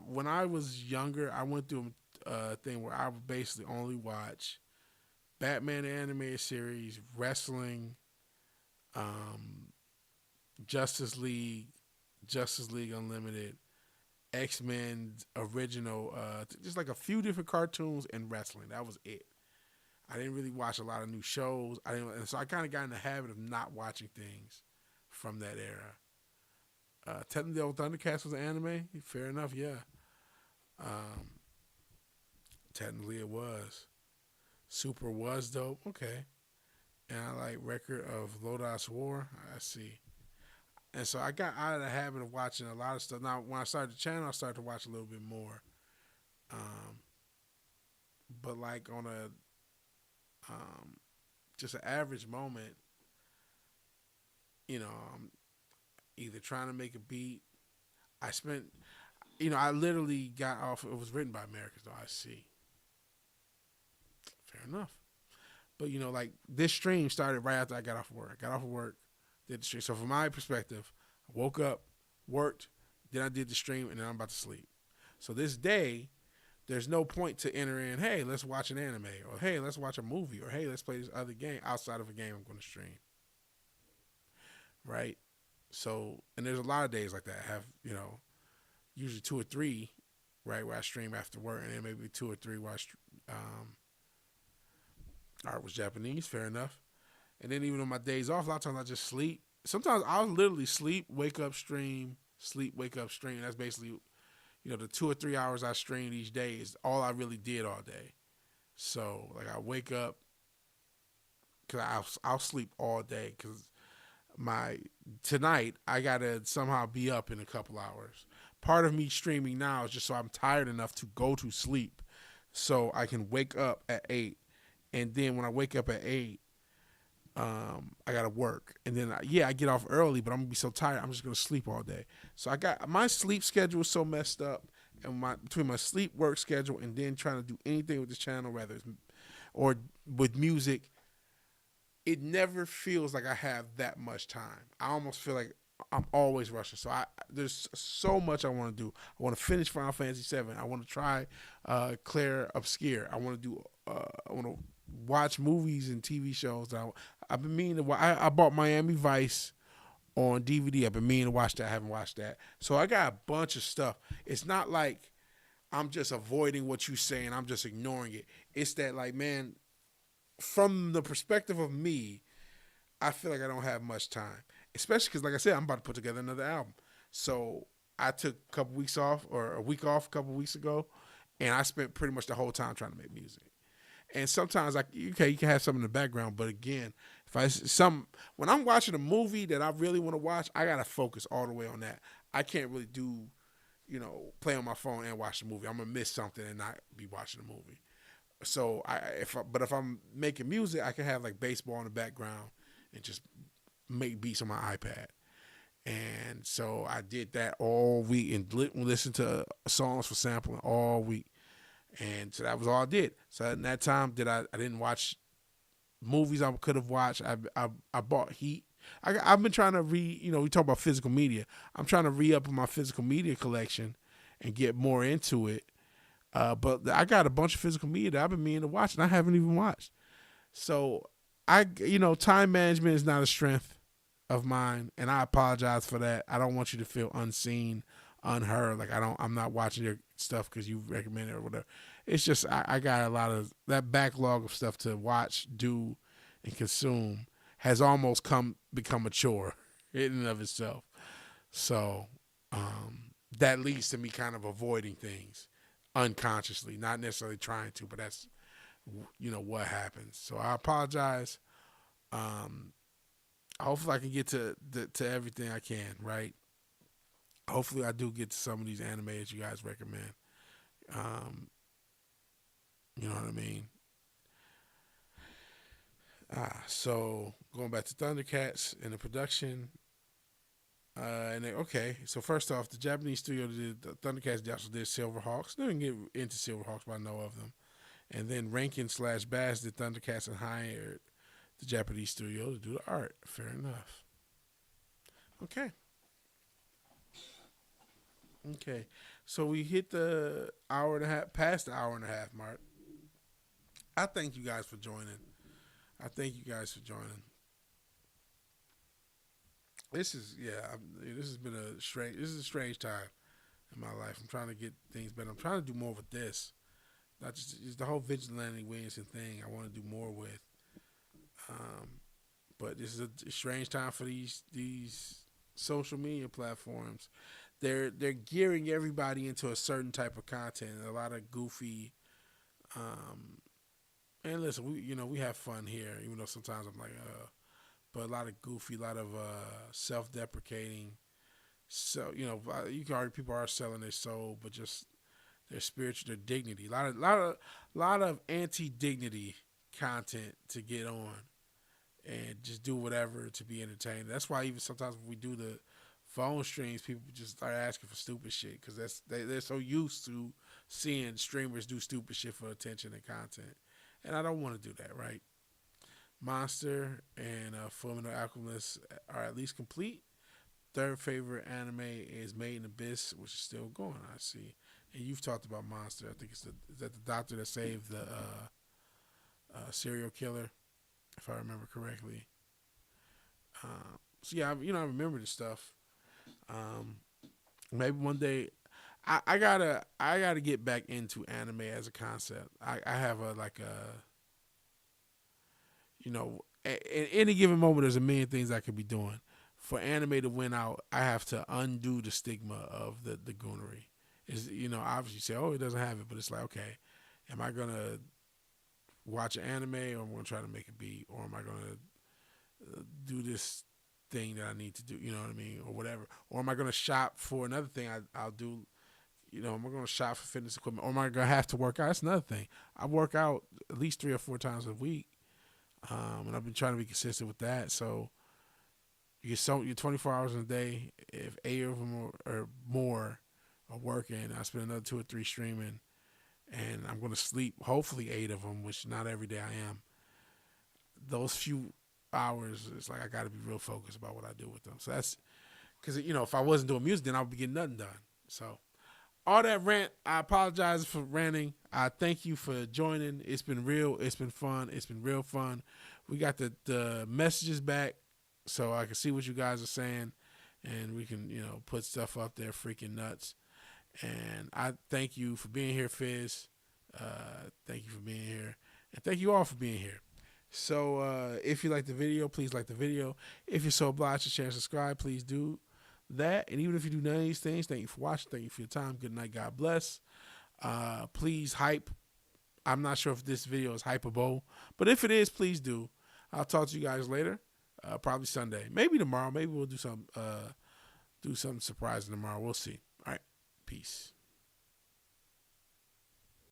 When I was younger, I went through a thing where I would basically only watch Batman animated series, wrestling, Justice League Unlimited, X-Men original, just like a few different cartoons and wrestling. That was it. I didn't really watch a lot of new shows. So I kind of got in the habit of not watching things from that era. Technically, old Thundercats was an anime. Fair enough, yeah. Technically, it was. Super was dope. Okay. And I like Record of Lodas War. I see. And so I got out of the habit of watching a lot of stuff. Now, when I started the channel, I started to watch a little bit more. But like on a just an average moment, I'm either trying to make a beat. I literally got off. It was written by Americans, though. I see. Fair enough. But, like this stream started right after I got off of work. I got off of work, did the stream. So from my perspective, I woke up, worked, then I did the stream, and then I'm about to sleep. So this day, there's no point to enter in, hey, let's watch an anime, or hey, let's watch a movie, or hey, let's play this other game outside of a game I'm going to stream. right? So, and there's a lot of days like that. I have, usually 2 or 3, right, where I stream after work, and then maybe 2 or 3 where art was Japanese, fair enough. And then even on my days off, a lot of times I just sleep. Sometimes I'll literally sleep, wake up, stream, sleep, wake up, stream. That's basically, the 2 or 3 hours I streamed each day is all I really did all day. So, like, I wake up, because I'll sleep all day, because tonight I got to somehow be up in a couple hours. Part of me streaming now is just so I'm tired enough to go to sleep so I can wake up at 8. And then when I wake up at 8, I gotta work, and then I get off early, but I'm gonna be so tired I'm just gonna sleep all day. So I got my sleep schedule is so messed up, and between my sleep work schedule and then trying to do anything with this channel, whether it's or with music, it never feels like I have that much time. I almost feel like I'm always rushing. So there's so much I want to do. I want to finish Final Fantasy VII. I want to try Claire Obscure. I want to do. I want to watch movies and TV shows. I've been meaning to. I bought Miami Vice on DVD. I've been meaning to watch that. I haven't watched that. So I got a bunch of stuff. It's not like I'm just avoiding what you say and I'm just ignoring it. It's that, like, man, from the perspective of me, I feel like I don't have much time. Especially because, like I said, I'm about to put together another album. So I took a couple weeks off, or a week off a couple weeks ago, and I spent pretty much the whole time trying to make music. And sometimes, you can have something in the background, but again, when I'm watching a movie that I really want to watch, I gotta focus all the way on that. I can't really do, play on my phone and watch the movie. I'm gonna miss something and not be watching the movie. So if I'm making music, I can have like baseball in the background and just make beats on my iPad. And so I did that all week and listened to songs for sampling all week. And so that was all I did. So in that time, I didn't watch movies I could have watched. I bought Heat. I've been trying to we talk about physical media. I'm trying to re-up my physical media collection and get more into it. But I got a bunch of physical media that I've been meaning to watch, and I haven't even watched. So time management is not a strength of mine, and I apologize for that. I don't want you to feel unseen, unheard. Like I'm not watching your stuff because you recommend it or whatever. It's just I got a lot of that backlog of stuff to watch, do, and consume has almost become a chore in and of itself. So that leads to me kind of avoiding things unconsciously, not necessarily trying to, but that's what happens. So I apologize. Hopefully I can get to everything I can, right? Hopefully I do get to some of these anime that you guys recommend. You know what I mean? So going back to Thundercats and the production, so first off, the Japanese studio that did the Thundercats also did Silverhawks. They didn't get into Silverhawks, but I know of them. And then Rankin/Bass did Thundercats and hired the Japanese studio to do the art. Fair enough. Okay. So we hit the hour and a half, past the hour and a half mark. I thank you guys for joining. This has been a strange time in my life. I'm trying to get things better. I'm trying to do more with this. Not just the whole VigilanteWilliamson thing I want to do more with. But this is a strange time for these social media platforms. They're gearing everybody into a certain type of content. A lot of goofy. And listen, we have fun here, even though sometimes I'm like, but a lot of goofy, a lot of self-deprecating. So you can argue people are selling their soul, but just their spiritual, their dignity. A lot of anti-dignity content to get on, and just do whatever to be entertained. That's why even sometimes when we do the phone streams, people just start asking for stupid shit because they're so used to seeing streamers do stupid shit for attention and content, and I don't want to do that, right? Monster and Fullmetal Alchemist are at least complete. Third favorite anime is Made in Abyss, which is still going, I see. And you've talked about Monster. I think is that the doctor that saved the serial killer, if I remember correctly. So yeah, I remember this stuff. Maybe one day, I gotta get back into anime as a concept. I have a like a at any given moment, there's a million things I could be doing. For anime to win out, I have to undo the stigma of the goonery. Is obviously you say, oh, it doesn't have it, but it's like, okay, am I gonna watch an anime, or am I gonna try to make a beat, or am I gonna do this thing that I need to do? You know what I mean, or whatever. Or am I gonna shop for another thing? I'll do. Am I gonna shop for fitness equipment, or am I gonna have to work out? That's another thing. I work out at least 3 or 4 times a week. And I've been trying to be consistent with that. So you're 24 hours in a day. If 8 of them or more are working, I spend another 2 or 3 streaming, and I'm going to sleep hopefully 8 of them, which not every day I am. Those few hours, it's like I got to be real focused about what I do with them. So that's because if I wasn't doing music, then I would be getting nothing done. So all that rant, I apologize for ranting. I thank you for joining. It's been real. It's been fun. It's been real fun. We got the messages back, so I can see what you guys are saying, and we can, put stuff up there freaking nuts. And I thank you for being here, Fizz. Thank you for being here. And thank you all for being here. So if you like the video, please like the video. If you're so obliged to share and subscribe, please do that. And even if you do none of these things, thank you for watching. Thank you for your time. Good night. God bless. Please hype. I'm not sure if this video is hypeable, but if it is, please do. I'll talk to you guys later. Probably Sunday. Maybe tomorrow. Maybe we'll do something surprising tomorrow. We'll see. All right. Peace.